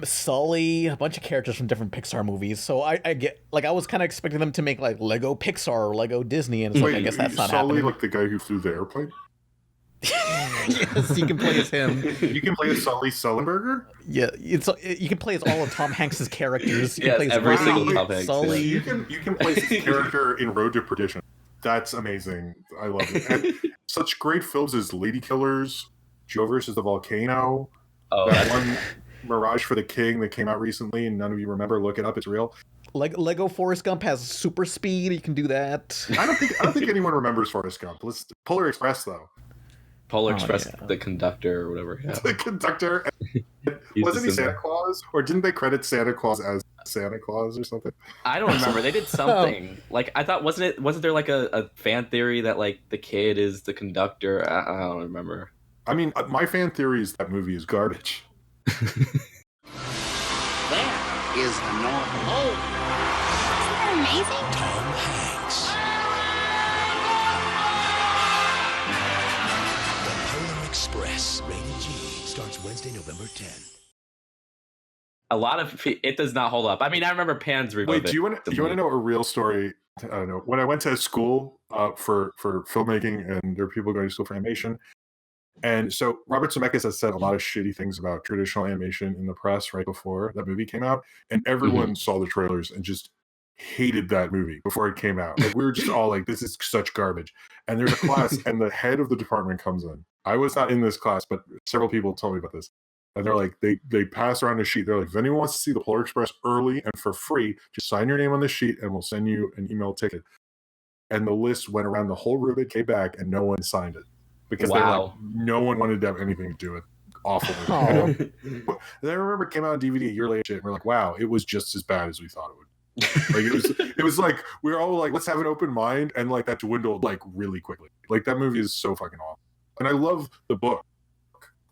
Sully, a bunch of characters from different Pixar movies. So I get I was kind of expecting them to make Lego Pixar or Lego Disney, and it's I guess that's not Sully, happening. the guy who flew the airplane. Yes, you can play as him. You can play as Sully Sullenberger? Yeah, you can play as all of Tom Hanks's characters. You can play as every single Tom Hanks. Sully. You can play his character in Road to Perdition. That's amazing. I love it. And such great films as Lady Killers, Joe versus the Volcano, that one Mirage for the King that came out recently and none of you remember. Look it up. It's real. Lego Forrest Gump has super speed. You can do that. I don't think anyone remembers Forrest Gump. Polar Express though. Polar Express, the conductor or whatever. Yeah. The conductor. Wasn't he Santa Claus? Or didn't they credit Santa Claus as Santa Claus or something? I don't remember. They did something. I thought wasn't there a fan theory that the kid is the conductor? I don't remember. I mean, my fan theory is that movie is garbage. There is the North Pole. Isn't that amazing? Tom Hanks. The Polar Express. Express. Rated G. Starts Wednesday, November 10th. A lot of it does not hold up. I mean, I remember Pan's review. Wait, do you want to know a real story? I don't know. When I went to school for filmmaking, and there were people going to school for animation, and so Robert Zemeckis has said a lot of shitty things about traditional animation in the press right before that movie came out, and everyone saw the trailers and just hated that movie before it came out. Like we were just all like, "This is such garbage." And there's a class, and the head of the department comes in. I was not in this class, but several people told me about this. And they're like, they pass around a sheet. They're like, if anyone wants to see the Polar Express early and for free, just sign your name on this sheet and we'll send you an email ticket. And the list went around the whole room. It came back and no one signed it because no one wanted to have anything to do with awful. And I remember it came out on DVD a year later and we're like, wow, it was just as bad as we thought it would. Like it was like we were all like, let's have an open mind, and like that dwindled like really quickly. Like that movie is so fucking awful. And I love the book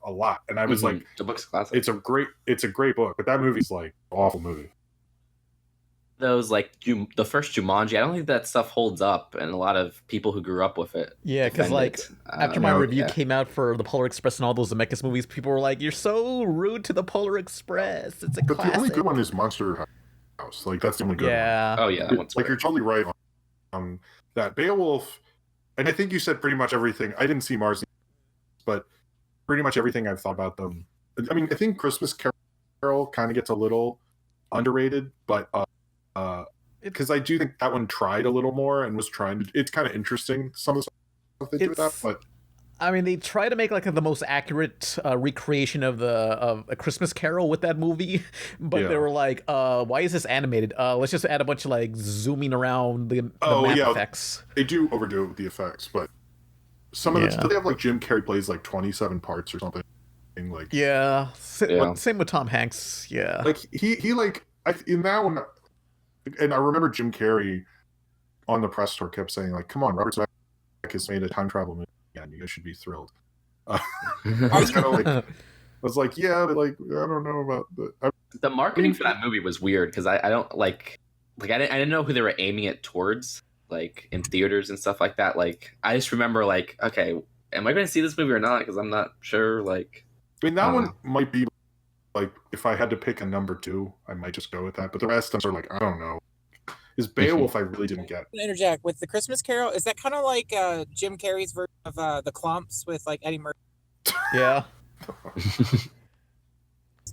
a lot, and I was like, the book's classic. It's a great book, but that movie's like an awful movie. Those like the first Jumanji, I don't think that stuff holds up, and a lot of people who grew up with it. Yeah, because like after my review came out for the Polar Express and all those Zemeckis movies, people were like, "You're so rude to the Polar Express." It's a classic. The only good one is Monster House. Like that's the only good one. Oh yeah, that one's like you're totally right on that. Beowulf, and I think you said pretty much everything. I didn't see Mars, but pretty much everything I've thought about them. I mean, I think Christmas Carol kind of gets a little underrated, but because I do think that one tried a little more and was trying to. It's kind of interesting some of the stuff they do with that, but I mean, they try to make like the most accurate recreation of A Christmas Carol with that movie, but they were like, "Why is this animated? Let's just add a bunch of like zooming around the map effects." They do overdo it with the effects, but some of the they have like Jim Carrey plays like 27 parts or something. Like same with Tom Hanks. Yeah, like he like in that one, and I remember Jim Carrey on the press tour kept saying like, "Come on, Robert Zemeckis made a time travel movie. Yeah, you guys should be thrilled." I was kind of like, I was like, yeah, but like I don't know about the marketing for that movie was weird because I don't like I didn't know who they were aiming it towards, like in theaters and stuff like that. Like I just remember like, okay, am I going to see this movie or not? Because I'm not sure. Like, I mean, that one might be like if I had to pick a number 2, I might just go with that. But the rest, I'm sort of like, I don't know. Is Beowulf I really didn't get. Interject with the Christmas Carol. Is that kind of like Jim Carrey's version of the Clumps with like Eddie Murphy? Yeah.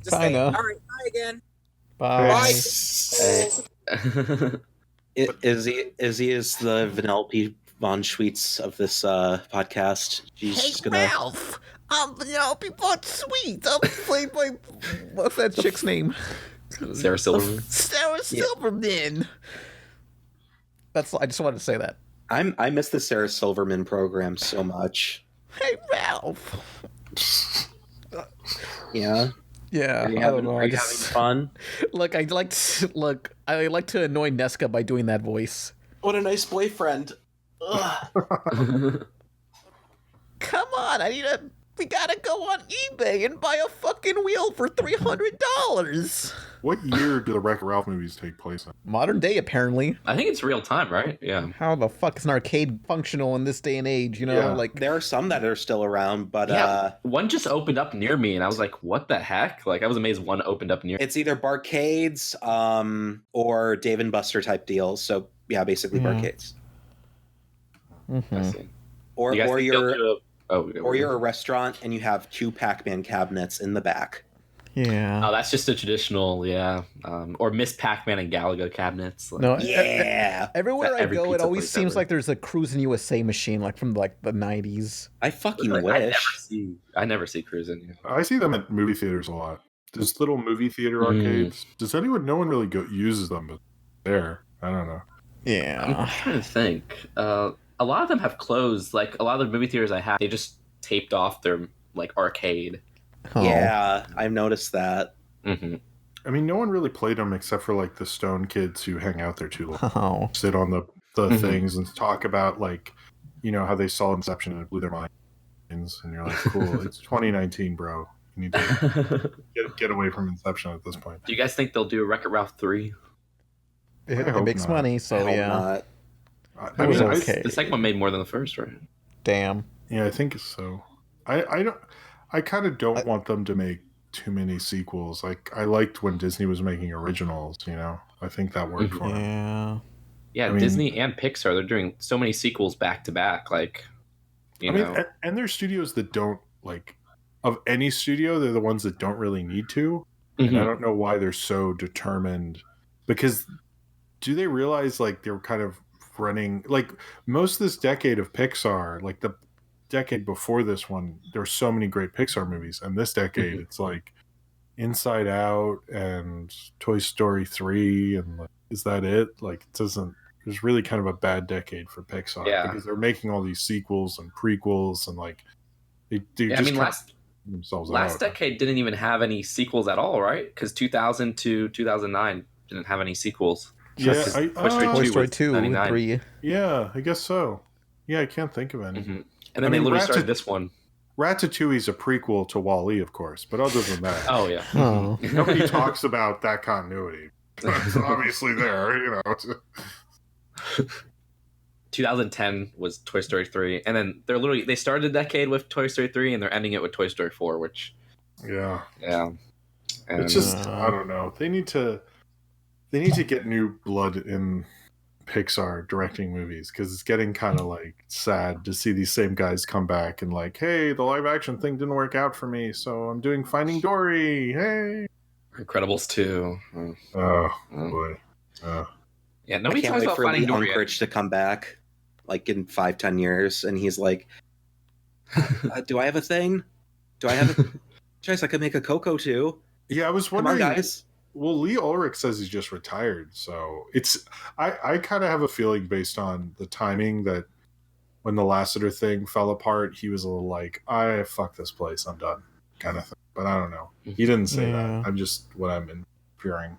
Kind of. All right, bye again. Bye. Izzy is the Vanellope von Schweetz of this podcast. She's Ralph, I'm Vanellope von Schweetz. I'm played by what's that chick's name? Sarah Silverman. Sarah Silverman. I just wanted to say that. I miss the Sarah Silverman program so much. Hey Ralph. Yeah. Yeah. Are you having fun? Look, I like to annoy Nesca by doing that voice. What a nice boyfriend. Come on, we gotta go on eBay and buy a fucking wheel for $300. What year do the Wreck-It Ralph movies take place in? Modern day, apparently. I think it's real time, right? Yeah. How the fuck is an arcade functional in this day and age? You know, like there are some that are still around, but one just opened up near me, and I was like, "What the heck?" Like, I was amazed one opened up near. It's either barcades, or Dave and Buster type deals. So yeah, basically barcades. Mm-hmm. Or you're a restaurant and you have 2 Pac-Man cabinets in the back. Yeah. Oh, that's just a traditional, or Miss Pac-Man and Galaga cabinets. Like, no, yeah. Everywhere I go, it always seems like there's a Cruisin' USA machine, like from like the 90s. I fucking wish. I never see Cruisin'. I see them at movie theaters a lot. There's little movie theater arcades. No one really uses them, but there. I don't know. Yeah. I'm trying to think. A lot of them have closed. Like a lot of the movie theaters I have, they just taped off their like arcade. Oh. Yeah, I've noticed that. Mm-hmm. I mean, no one really played them except for like the stone kids who hang out there too long. Oh. Sit on the things and talk about like, how they saw Inception and it blew their minds. And you're like, cool, it's 2019, bro. You need to get away from Inception at this point. Do you guys think they'll do a Wreck-It Ralph 3? It makes money, so yeah. I mean, okay. The second one made more than the first, right? Damn. Yeah, I think so. I kind of don't want them to make too many sequels. Like I liked when Disney was making originals. I think that worked for them. Yeah, Disney and Pixar, they're doing so many sequels back to back. Like, you know, and there's studios that don't of any studio, they're the ones that don't really need to. And I don't know why they're so determined. Because do they realize they're kind of running most of this decade of Pixar, the decade before this one, there were so many great Pixar movies, and this decade it's Inside Out and Toy Story 3, and is that it? It doesn't. It was really kind of a bad decade for Pixar because they're making all these sequels and prequels and they just themselves last decade didn't even have any sequels at all, right? Because 2000 to 2009 didn't have any sequels. Toy Story 2, 3. Yeah, I guess so. Yeah, I can't think of any. And then they literally started this one. Ratatouille's a prequel to WALL-E, of course, but other than that, Nobody talks about that continuity. It's obviously there, 2010 was Toy Story 3, and then they started the decade with Toy Story 3, and they're ending it with Toy Story 4, which yeah. And, it's just I don't know. They need to get new blood in Pixar directing movies, because it's getting kind of sad to see these same guys come back and hey, the live action thing didn't work out for me, so I'm doing Finding Dory. Hey, Incredibles 2. Oh boy. Yeah, nobody talks about Finding Dory. Unkrich to come back in 5-10 years, and he's like, do I have a thing? Do I have a choice? I could make a Coco too. Yeah, I was wondering, come on, guys. Well, Lee Ulrich says he's just retired, so I kind of have a feeling based on the timing that when the Lasseter thing fell apart, he was a little I fuck this place, I'm done, kind of thing. But I don't know. He didn't say that. I'm just what I'm inferring,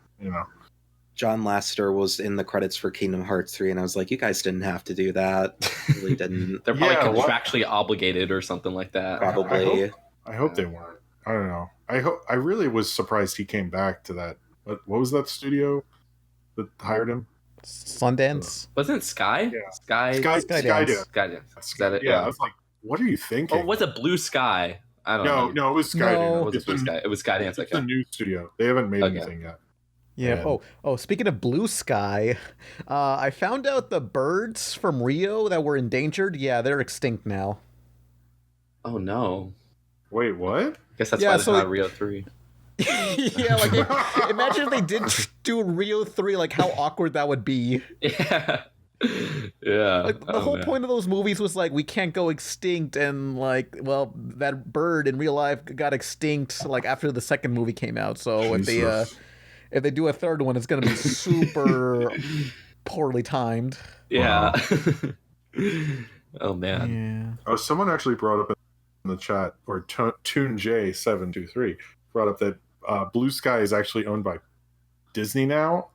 John Lasseter was in the credits for Kingdom Hearts 3, and I was like, you guys didn't have to do that. Really didn't. They're probably contractually obligated or something like that. Probably. I hope they weren't. I don't know. I really was surprised he came back to that. What was that studio that hired him? Sundance? Wasn't it Sky? Yeah. Skydance. Skydance. Is that it? Yeah, I was like, what are you thinking? Or was it Blue Sky? I don't know. No, it was Skydance. It was Skydance. It's a new studio. They haven't made anything yet. Yeah. Oh. Speaking of Blue Sky, I found out the birds from Rio that were endangered. Yeah, they're extinct now. Oh no! Wait, what? I guess that's why there's not Rio 3. Yeah, imagine if they did do Rio 3. How awkward that would be. Yeah. The whole point of those movies was we can't go extinct, and that bird in real life got extinct after the second movie came out. So if they do a third one, it's going to be super poorly timed. Yeah. Oh, man. Yeah. Someone actually brought up in the chat, or TuneJ723 brought up that Blue Sky is actually owned by Disney now.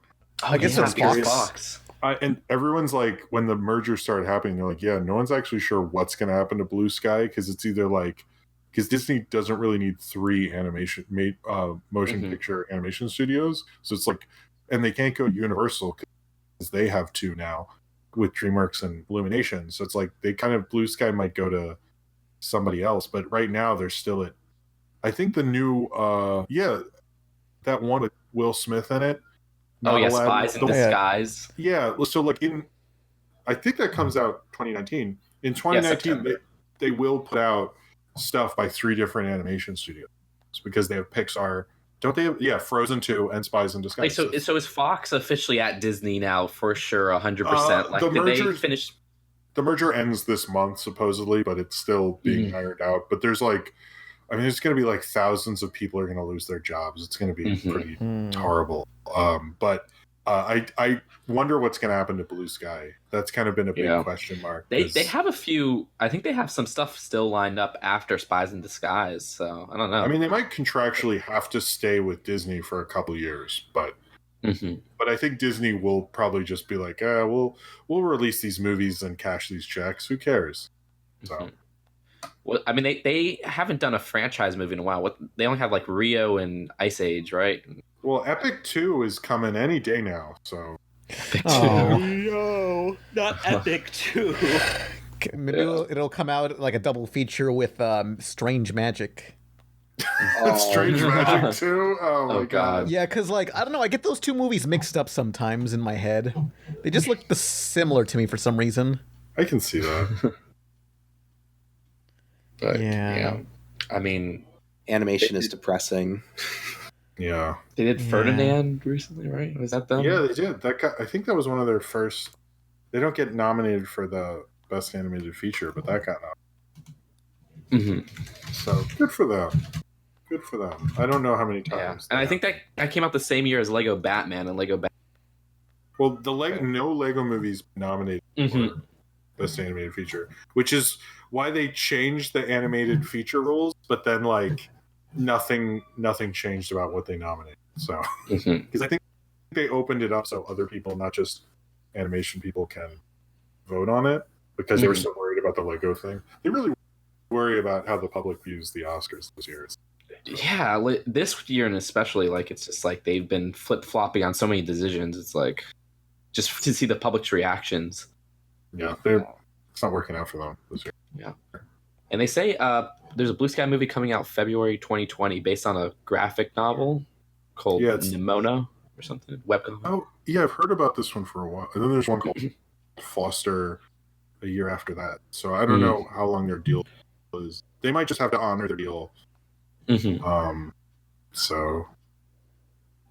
I guess it's Fox. And everyone's when the merger started happening, they're yeah, no one's actually sure what's going to happen to Blue Sky, because it's either because Disney doesn't really need 3 motion picture animation studios. So it's and they can't go Universal because they have 2 now with DreamWorks and Illumination. So it's they kind of, Blue Sky might go to somebody else, but right now they're still at, I think the new, that one with Will Smith in it. Spies in Disguise. Yeah. So I think that comes out 2019. In 2019, they will put out stuff by 3 different animation studios because they have Pixar. Don't they have? Yeah, Frozen 2 and Spies in Disguise. So is Fox officially at Disney now for sure, 100%? Did they finish? The merger ends this month supposedly, but it's still being ironed out. But there's there's going to be thousands of people are going to lose their jobs. It's going to be pretty horrible. But I wonder what's going to happen to Blue Sky. That's kind of been a big question mark. They have a few. I think they have some stuff still lined up after Spies in Disguise. So I don't know. They might contractually have to stay with Disney for a couple years, but I think Disney will probably just be we'll release these movies and cash these checks. Who cares? So. Well, they haven't done a franchise movie in a while. They only have Rio and Ice Age, right? Well, Epic 2 is coming any day now, so. Epic 2. No, not Epic 2. Maybe it'll come out like a double feature with Strange Magic. Strange Magic too? Oh my god. Yeah, because like, I don't know, I get those two movies mixed up sometimes in my head. They just look similar to me for some reason. I can see that. But, yeah. I mean, animation is depressing. Yeah. They did Ferdinand recently, right? Was that them? Yeah, they did. That guy, I think that was one of their first. They don't get nominated for the best animated feature, but that got nominated. So good for them. Good for them. I don't know how many times. And I think that came out the same year as Lego Batman and Lego Batman. Well, no Lego movies nominated for best animated feature, which is why they changed the animated feature rules, but then like nothing changed about what they nominated. So because I think they opened it up so other people, not just animation people, can vote on it, because they were so worried about the Lego thing. They really worry about how the public views the Oscars this year. Yeah, this year and especially, like, it's just like they've been flip-flopping on so many decisions. It's like just to see the public's reactions. Yeah, it's not working out for them this year. Yeah. And they say there's a Blue Sky movie coming out February 2020 based on a graphic novel called Nimona or something. Webcomic. Oh, yeah, I've heard about this one for a while. And then there's one called Foster a year after that. So I don't know how long their deal is. They might just have to honor their deal. So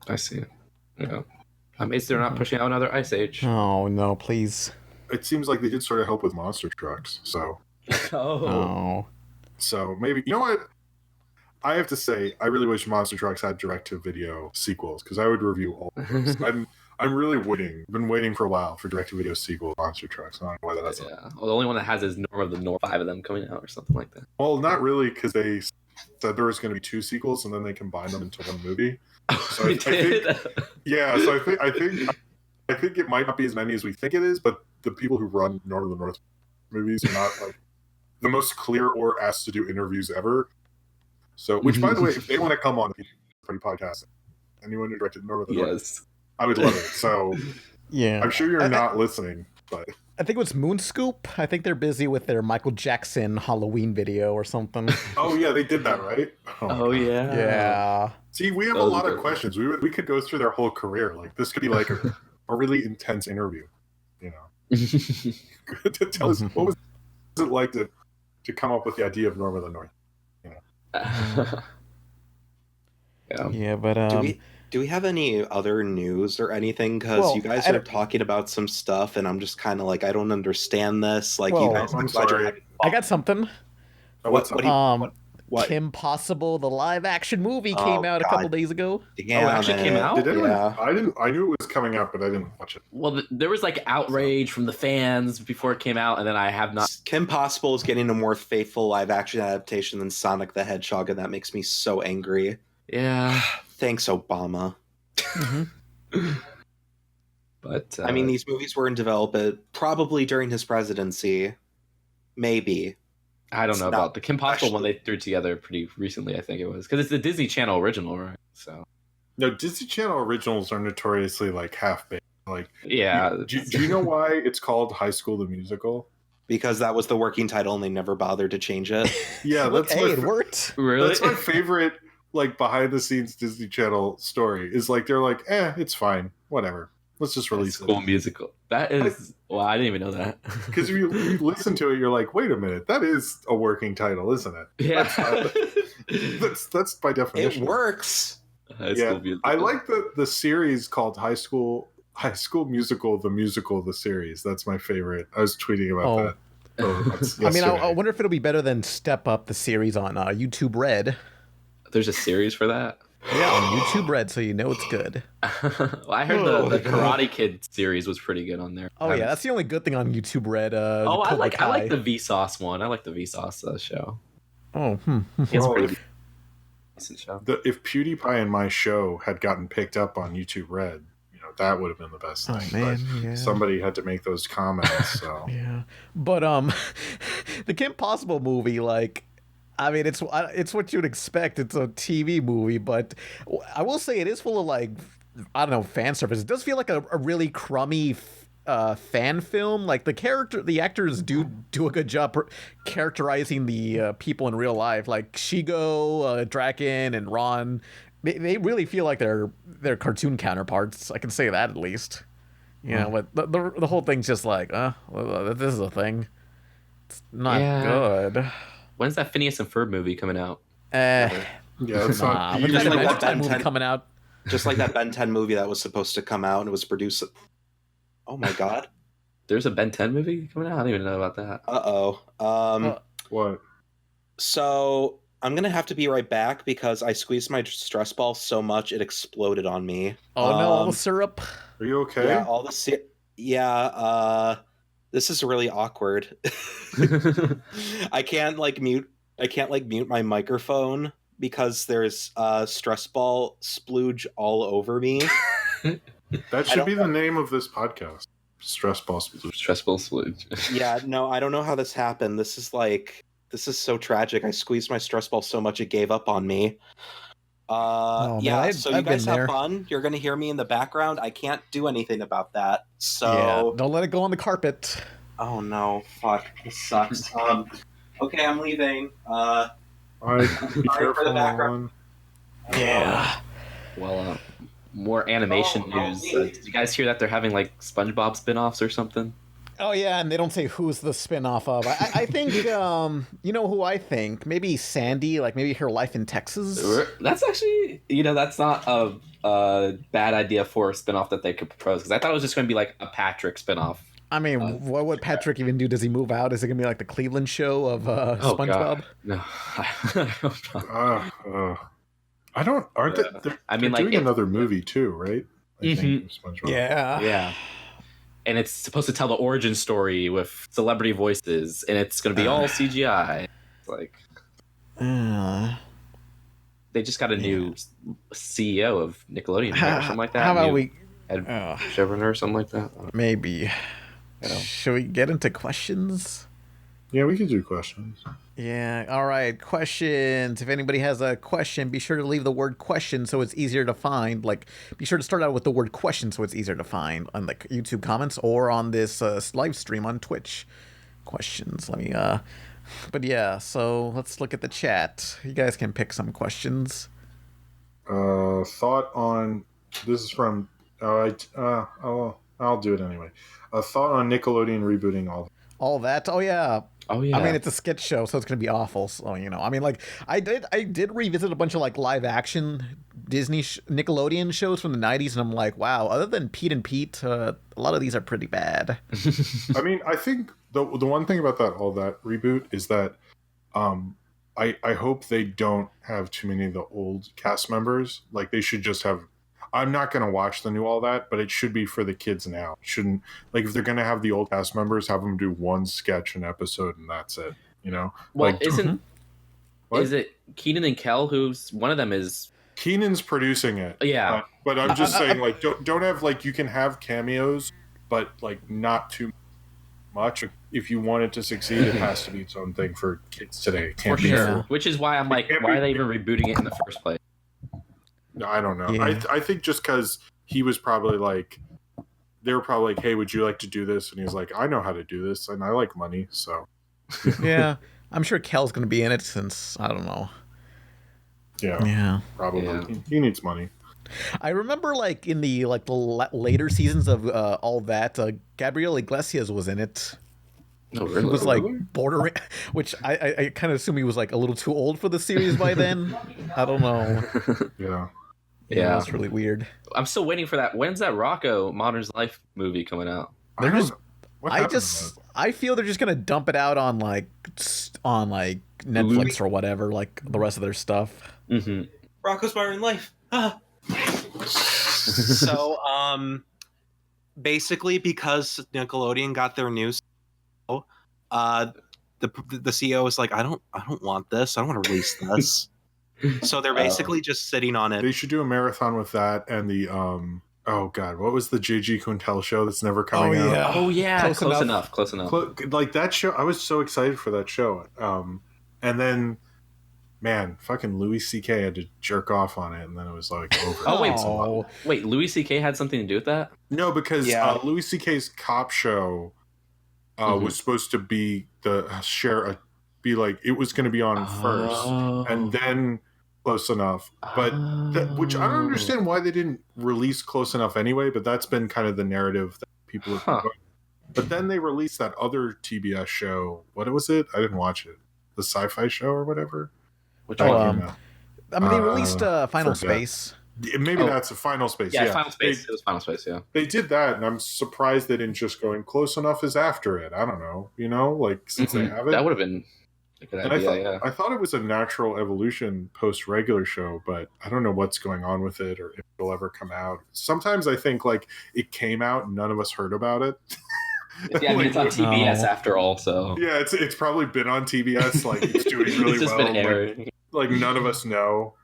I see it. Yeah. Amazed they're not pushing out another Ice Age. Oh, no, please. It seems like they did sort of help with monster trucks, so. So maybe, you know what? I have to say, I really wish Monster Trucks had direct-to-video sequels, because I would review all of those. I'm really been waiting for a while for direct-to-video sequel Monster Trucks. I don't know why that's Well, the only one that has is Norm of the North, 5 of them coming out or something like that. Well, not really, because they said there was going to be 2 sequels, and then they combined them into one movie. So I think it might not be as many as we think it is, but the people who run Norm of the North movies are not like the most clear or asked to do interviews ever. So, which, by the way, if they want to come on the podcast, anyone who directed Norm of the North, I would love it. So, yeah, I'm sure you're not listening, but I think it was Moonscoop. I think they're busy with their Michael Jackson Halloween video or something. Oh yeah, they did that, right? Yeah. See, we have a lot of questions. We could go through their whole career. Like, this could be like a really intense interview. You know, to tell us what was it like to come up with the idea of Norm of the North. You know. Yeah, but do we have any other news or anything? Because you guys are talking about some stuff, and I'm just kind of like, I don't understand this. Like, you guys, I'm sorry. I got something. What? Kim Possible, the live-action movie, came out a couple days ago. Yeah, it actually came out? Did anyone? Yeah. I knew it was coming out, but I didn't watch it. Well, there was like outrage from the fans before it came out, and then I have not. Kim Possible is getting a more faithful live-action adaptation than Sonic the Hedgehog, and that makes me so angry. Yeah. Thanks, Obama. But I mean, these movies were in development probably during his presidency. Maybe. I don't know about the Kim Possible one they threw together pretty recently, I think it was. Because it's the Disney Channel original, right? So. No, Disney Channel originals are notoriously like half-baked. Like, yeah. Do you know why it's called High School the Musical? Because that was the working title and they never bothered to change it. Yeah, it worked. Really? That's my favorite, like, behind-the-scenes Disney Channel story. Is like, they're like, it's fine. Whatever. Let's just release it. School musical. That is... Well, I didn't even know that. Because if you listen to it, you're like, wait a minute. That is a working title, isn't it? Yeah. That's by definition. It works. Yeah, I like the series called High School Musical, the series. That's my favorite. I was tweeting about that. I mean, I wonder if it'll be better than Step Up, the series on YouTube Red. There's a series for that? Yeah, on YouTube Red, so you know it's good. Well, I heard the Karate Kid series was pretty good on there. Oh yeah, that's the only good thing on YouTube Red. I like the Vsauce one. I like the Vsauce show. Oh, It's pretty decent show. If PewDiePie and my show had gotten picked up on YouTube Red, that would have been the best thing. Oh man, yeah. Somebody had to make those comments. So yeah, but the Kim Possible movie, like, I mean, it's what you'd expect. It's a TV movie, but I will say it is full of, like, I don't know, fan service. It does feel like a really crummy fan film. Like the actors do a good job characterizing the people in real life. Like Shigo, Draken, and Ron. They really feel like they're cartoon counterparts. I can say that at least. You know, but the whole thing's just like, this is a thing. It's not good. When's that Phineas and Ferb movie coming out? It's not. When's that Ben 10 movie coming out? Just like that Ben 10 movie that was supposed to come out and it was produced. Oh my god. There's a Ben 10 movie coming out? I don't even know about that. What? So I'm going to have to be right back because I squeezed my stress ball so much it exploded on me. Oh no, all the syrup. Are you okay? Yeah, all the this is really awkward. I can't mute my microphone because there's stress ball splooge all over me. That should be the name of this podcast. Stress ball splooge. Stress ball splooge. Yeah, no, I don't know how this happened. This is so tragic. I squeezed my stress ball so much it gave up on me. So you guys have fun. You're going to hear me in the background. I can't do anything about that. So don't let it go on the carpet. Oh no, fuck. This sucks. Okay, I'm leaving. Be careful, Nolan. Yeah. Well, more animation news. Did you guys hear that they're having like SpongeBob spin-offs or something? Oh yeah, and they don't say who's the spin-off of. I think you know who I think? Maybe Sandy, like maybe her life in Texas. That's actually, that's not a bad idea for a spin-off that they could propose, because I thought it was just going to be like a Patrick spin-off. I mean, what would Patrick even do? Does he move out? Is it going to be like the Cleveland show of SpongeBob? God. No. I don't. Aren't they? They're doing another movie too, right? I think, SpongeBob. Yeah. And it's supposed to tell the origin story with celebrity voices, and it's going to be all CGI. Like, they just got a new CEO of Nickelodeon or something like that. How about we showrunner or something like that? Maybe. Should we get into questions? Yeah, we can do questions. Yeah, all right. Questions. If anybody has a question, be sure to leave the word question so it's easier to find. Like, be sure to start out with the word question so it's easier to find on like YouTube comments or on this live stream on Twitch. Questions. Let me but yeah, so let's look at the chat. You guys can pick some questions. Thought on this is from I'll do it anyway. A thought on Nickelodeon rebooting all that. Oh yeah. I mean, it's a sketch show, so it's gonna be awful. So I mean, like I did revisit a bunch of like live action Disney Nickelodeon shows from the '90s, and I'm like, wow. Other than Pete and Pete, a lot of these are pretty bad. I mean, I think the one thing about all that reboot is that I hope they don't have too many of the old cast members. Like they should just have. I'm not going to watch the new all that, but it should be for the kids now. It shouldn't, like, if they're going to have the old cast members, have them do one sketch an episode and that's it, Well, like, is it Keenan and Kel who's one of them is... Keenan's producing it. Yeah. But I'm just saying, like, don't have, like, you can have cameos, but, like, not too much. If you want it to succeed, it has to be its own thing for kids today. It can't for sure. Which is why I'm like, why are they even rebooting it in the first place? No, I don't know. Yeah. I think just because he was probably like, they were probably like, hey, would you like to do this? And he was like, I know how to do this, and I like money, so. Yeah, I'm sure Kel's going to be in it since, I don't know. Yeah. Probably. Yeah. He needs money. I remember, like, in the later seasons of all that, Gabriel Iglesias was in it. Oh, really? He was like bordering, which I kind of assume he was like a little too old for the series by then. I don't know. Yeah, it's really weird. I'm still waiting for that. When's that Rocco Modern Life movie coming out? I feel they're just gonna dump it out on like Netflix or whatever, like the rest of their stuff. Mm-hmm. Rocco's Modern Life. So basically, because Nickelodeon got their news. The CEO is like, I don't want this. I don't want to release this. So they're basically just sitting on it. They should do a marathon with that and the oh god, what was the JG Quintel show that's never coming out? Oh yeah, close enough. Like that show, I was so excited for that show. And then man, fucking Louis C.K. had to jerk off on it, and then it was like over. Wait, Louis C.K. had something to do with that? No, because Louis C.K.'s cop show was supposed to be be like it was going to be on first, and then Close Enough. But which I don't understand why they didn't release Close Enough anyway. But that's been kind of the narrative that people have been going. But then they released that other TBS show. What was it? I didn't watch it. The sci-fi show or whatever. They released Final Space. Maybe that's a Final Space. Yeah, Final Space. It was Final Space. Yeah, they did that, and I'm surprised they didn't just go in Close Enough is after it. I don't know. Like since they have it, that would have been a good idea. I thought it was a natural evolution post regular show, but I don't know what's going on with it or if it'll ever come out. Sometimes I think like it came out and none of us heard about it. Yeah, I mean, it's on TBS after all, so yeah, it's probably been on TBS. Like it's doing really it's just well. Been airing. Like none of us know.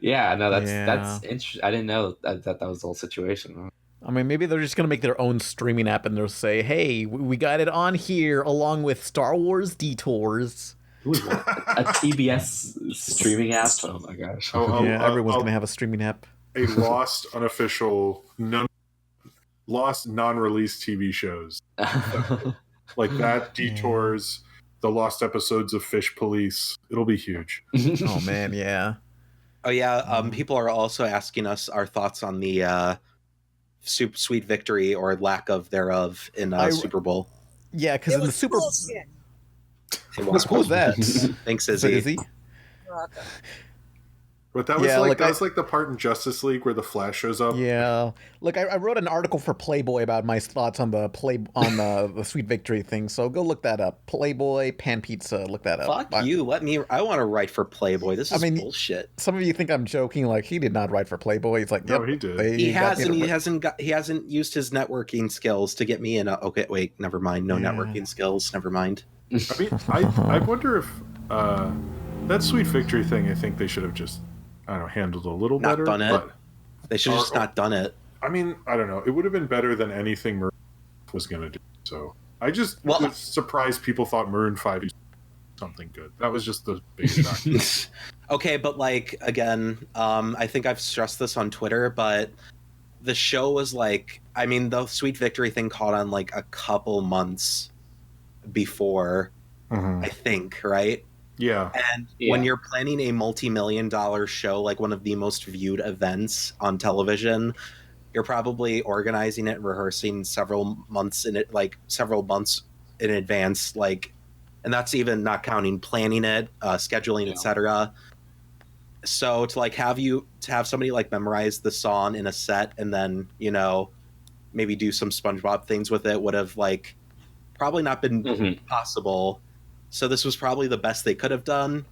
Yeah, no, that's interesting. I didn't know that was the whole situation. I mean, maybe they're just gonna make their own streaming app and they'll say, "Hey, we got it on here along with Star Wars Detours." A TBS streaming app? Oh my gosh! Everyone's gonna have a streaming app. A lost, unofficial, lost, non-released TV shows like that. Detours, the lost episodes of Fish Police. It'll be huge. Oh man, yeah. Oh yeah. People are also asking us our thoughts on the Sweet Victory or lack of thereof in Super Bowl. Yeah, because in the Super Bowl. What was that? Thanks, Izzy. Izzy? But that was like the part in Justice League where the Flash shows up. Yeah, look, I wrote an article for Playboy about my thoughts on the Sweet Victory thing. So go look that up. Playboy Pan Pizza. Look that up. Fuck you. I want to write for Playboy. This is bullshit. Some of you think I'm joking. Like he did not write for Playboy. He's like, no, he did. He hasn't used his networking skills to get me in. Okay, wait, never mind. No networking skills. Never mind. I mean, I wonder if that Sweet Victory thing. I think they should have just. I don't know, handled a little better. Not done it. They should have just not done it. I mean, I don't know. It would have been better than anything Maroon 5 was going to do. So I just was surprised people thought Maroon 5 was something good. That was just the biggest shock. Okay, but like, again, I think I've stressed this on Twitter, but the show was like, I mean, the Sweet Victory thing caught on like a couple months before, I think, right? Yeah. And when you're planning a multi-million-dollar show, like one of the most viewed events on television, you're probably organizing it and rehearsing several months in advance, like, and that's even not counting planning it, scheduling, etc. So to have somebody like memorize the song in a set and then, maybe do some SpongeBob things with it would have like probably not been possible. So this was probably the best they could have done,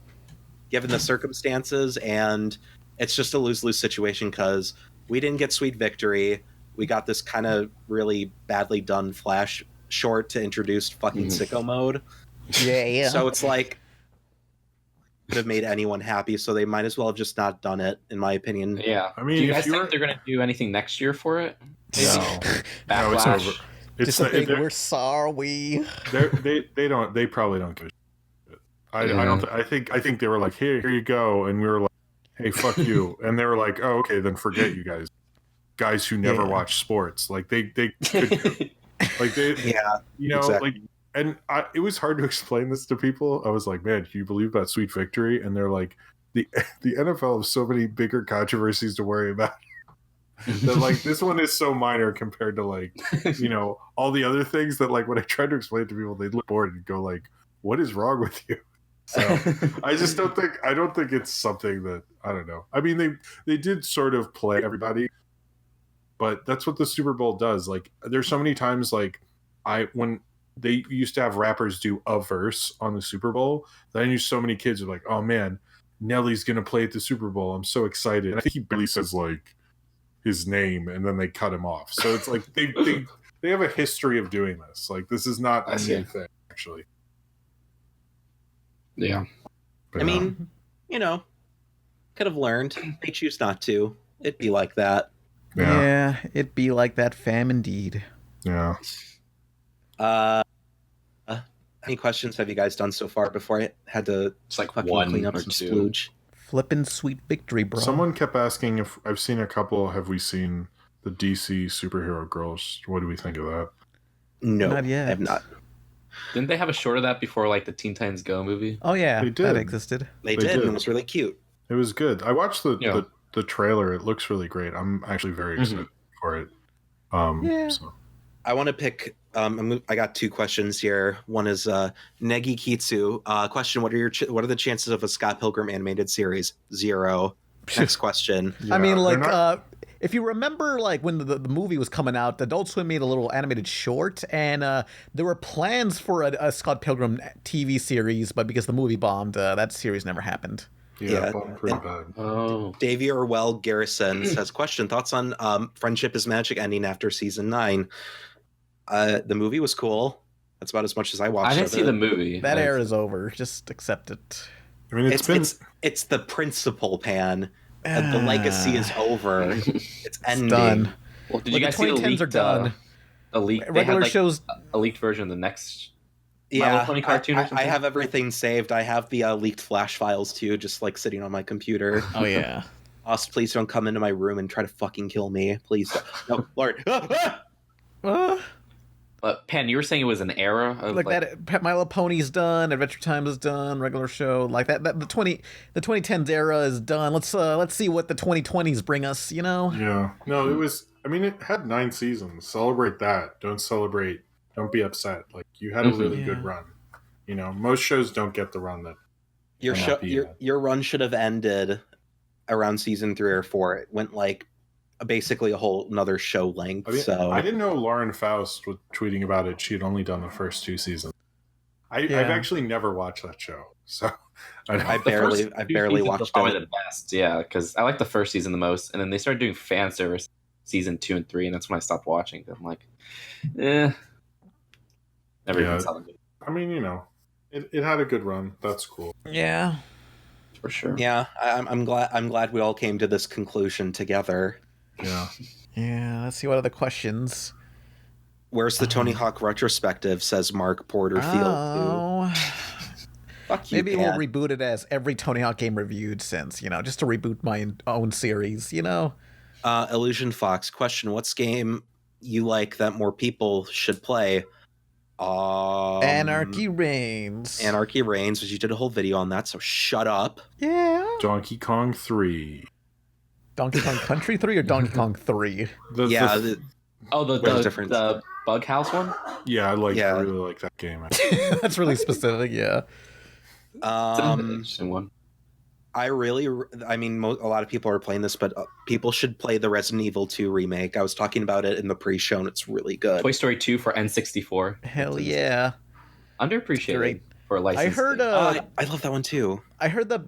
given the circumstances, and it's just a lose-lose situation because we didn't get Sweet Victory. We got this kind of really badly done Flash short to introduce fucking sicko mode. Yeah. So it's like could have made anyone happy, so they might as well have just not done it, in my opinion. Yeah. I mean, do you guys think they're going to do anything next year for it? No. No, it's over. We're sorry. They probably don't give a shit. I think they were like, here you go, and we were like, hey, fuck you, and they were like, oh, okay, then forget you guys who never watch sports. Like they could, like they exactly. Like, and it was hard to explain this to people. I was like, man, can you believe about Sweet Victory? And they're like, the NFL has so many bigger controversies to worry about. That like this one is so minor compared to like all the other things that like when I tried to explain it to people they'd look bored and go like, what is wrong with you? So I don't think it's something that I don't know. I mean they did sort of play everybody, but that's what the Super Bowl does. Like there's so many times like when they used to have rappers do a verse on the Super Bowl, then I knew so many kids are like, oh man, Nelly's gonna play at the Super Bowl. I'm so excited. And I think he barely says like his name and then they cut him off. So it's like they have a history of doing this. Like this is not a new thing actually. Yeah. But, I mean, could have learned. They choose not to. It'd be like that. Yeah, it'd be like that, fam, indeed. Yeah. Any questions have you guys done so far before I had to It's like fucking one clean up or some two. splooge? Flippin' sweet victory, bro. Someone kept asking if I've seen a couple. Have we seen the DC superhero girls? What do we think of that? No, Not yet. I have not. Didn't they have a short of that before, like the Teen Titans Go movie? Oh yeah, They did. that existed. They did, and it was really cute. It was good. I watched Yeah. the trailer. It looks really great. I'm actually very excited for it. Yeah. So. I want to pick. I got two questions here. One is Negi Kitsu. Question: What are the chances of a Scott Pilgrim animated series? 0. Next question. I mean, like, they're not- if you remember, like when the movie was coming out, Adult Swim made a little animated short, and there were plans for a Scott Pilgrim TV series, but because the movie bombed, that series never happened. Yeah. Pretty bad. Oh. Davey Orwell Garrison says, question, thoughts on Friendship is Magic ending after season 9? The movie was cool. That's about as much as I watched. I didn't see the movie. That era is over. Just accept it. I mean, it's the principal, Pan. The legacy is over. It's ending. Done. Well, did Like, you guys the see the 2010s leaked, are done. a leak? They Regular had, like, shows. a leaked version of the next My Yeah, Little Pony cartoon or I something? have everything saved. I have the leaked Flash files too, just like sitting on my computer. Oh yeah. Us, please don't come into my room and try to fucking kill me, please. No, Lord. But Pan, you were saying it was an era of Like that, My Little Pony's done. Adventure Time is done. Regular show like that. The 2010s era is done. Let's see what the 2020s bring us. You know. Yeah. No, it was. I mean, it had 9 seasons. Celebrate that. Don't celebrate. Don't be upset. Like you had a really good run. You know, most shows don't get the run that Your run should have ended around season 3 or 4. It went like basically a whole another show length. I mean, so I didn't know Lauren Faust was tweeting about it. She had only done the first 2 seasons. I've actually never watched that show, so I barely watched probably it. the best, yeah, because I like the first season the most, and then they started doing fan service season 2 and 3, and that's when I stopped watching. I'm like, never even saw it. I mean, you know, it had a good run. That's cool. Yeah, for sure. Yeah, I'm glad we all came to this conclusion together. Yeah. Yeah. Let's see what other questions. Where's the Tony Hawk retrospective? Says Mark Porterfield. Oh. Fuck you, Maybe Pan. we'll reboot it as every Tony Hawk game reviewed since, just to reboot my own series, Illusion Fox, question, what's game you like that more people should play? Anarchy Reigns. Anarchy Reigns, which you did a whole video on that, so shut up. Yeah. Donkey Kong 3. Donkey Kong Country 3 or Donkey Kong 3? The Bug House one? Yeah, I really like that game. That's really specific, yeah. Interesting one. I mean, a lot of people are playing this, but people should play the Resident Evil 2 remake. I was talking about it in the pre-show, and it's really good. Toy Story 2 for N64. Hell yeah. Underappreciated Great. for a license. I heard I love that one too. I heard the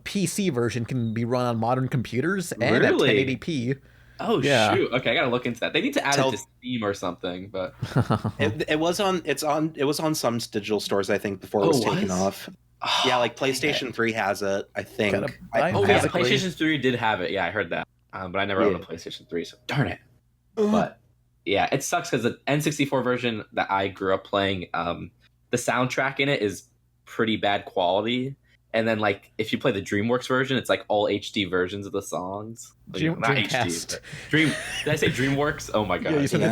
PC version can be run on modern computers and Really? at 1080p. Oh Yeah. shoot! Okay, I gotta look into that. They need to add it to Steam or something. But it was on some digital stores, I think, before it was taken off. Yeah, like PlayStation 3 has it, I think. PlayStation 3 did have it. Yeah, I heard that. But I never owned a PlayStation 3, so darn it. But yeah, it sucks because the N64 version that I grew up playing, the soundtrack in it is pretty bad quality. And then, like, if you play the DreamWorks version, it's like all HD versions of the songs. Like, not Dreamcast. HD. Did I say DreamWorks? Oh my god! Yeah, you said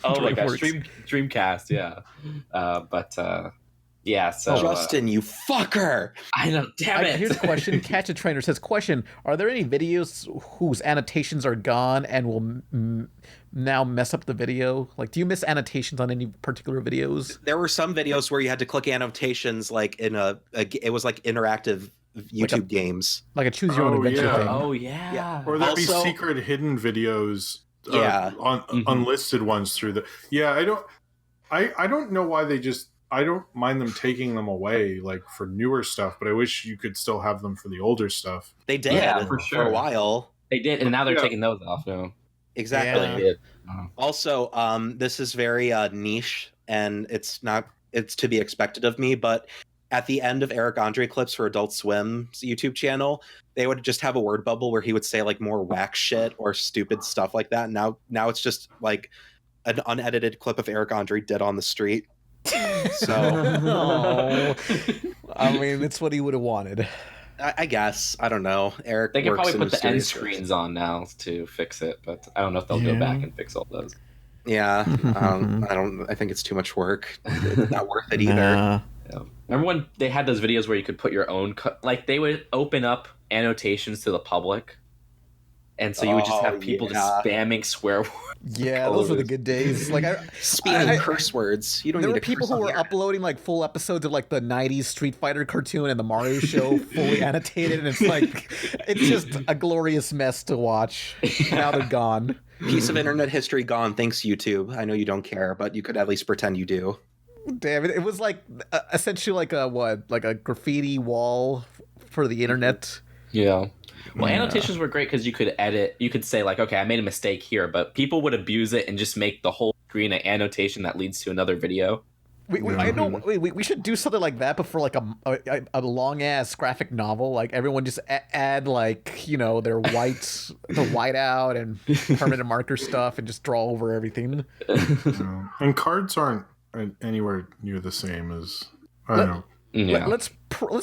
Oh my gosh! DreamWorks. Dreamcast. Yeah. Yeah. So Justin, you fucker! I know. Damn it! Here's a question. Catch a Trainer says, question, are there any videos whose annotations are gone and will now mess up the video? Like, do you miss annotations on any particular videos? There were some videos where you had to click annotations like in it was like interactive YouTube games. Like a choose your own adventure thing. Oh yeah. Or there'd be secret hidden videos. Unlisted ones through the. Yeah, I don't know why they just. I don't mind them taking them away, like for newer stuff, but I wish you could still have them for the older stuff. They did for a while. They did, and now they're taking those off. Exactly. Yeah. Also, this is very niche, and it's to be expected of me, but at the end of Eric Andre clips for Adult Swim's YouTube channel, they would just have a word bubble where he would say like more whack shit or stupid stuff like that. Now it's just like an unedited clip of Eric Andre dead on the street. So, I mean, it's what he would have wanted. I guess. I don't know. Eric, they could works probably in put the end mysterious screens on now to fix it, but I don't know if they'll go back and fix all those. Yeah, I think it's too much work. It's not worth it either. Nah. Yeah. Remember when they had those videos where you could put your own like they would open up annotations to the public, and so you would just have people just spamming swear words. Yeah, those were the good days. Like spamming curse words. You don't. There need were people who were uploading like full episodes of like the '90s Street Fighter cartoon and the Mario show fully annotated, and it's like it's just a glorious mess to watch. Now they're gone. Piece of internet history gone. Thanks, YouTube. I know you don't care, but you could at least pretend you do. Damn it! It was like essentially like a graffiti wall for the internet. Yeah. Well, annotations were great because you could edit. You could say like, okay, I made a mistake here, but people would abuse it and just make the whole screen an annotation that leads to another video. I know. We should do something like that, but for like a long ass graphic novel. Like everyone just add like their white out and permanent marker stuff, and just draw over everything. And cards aren't anywhere near the same as I don't know. Yeah. Let's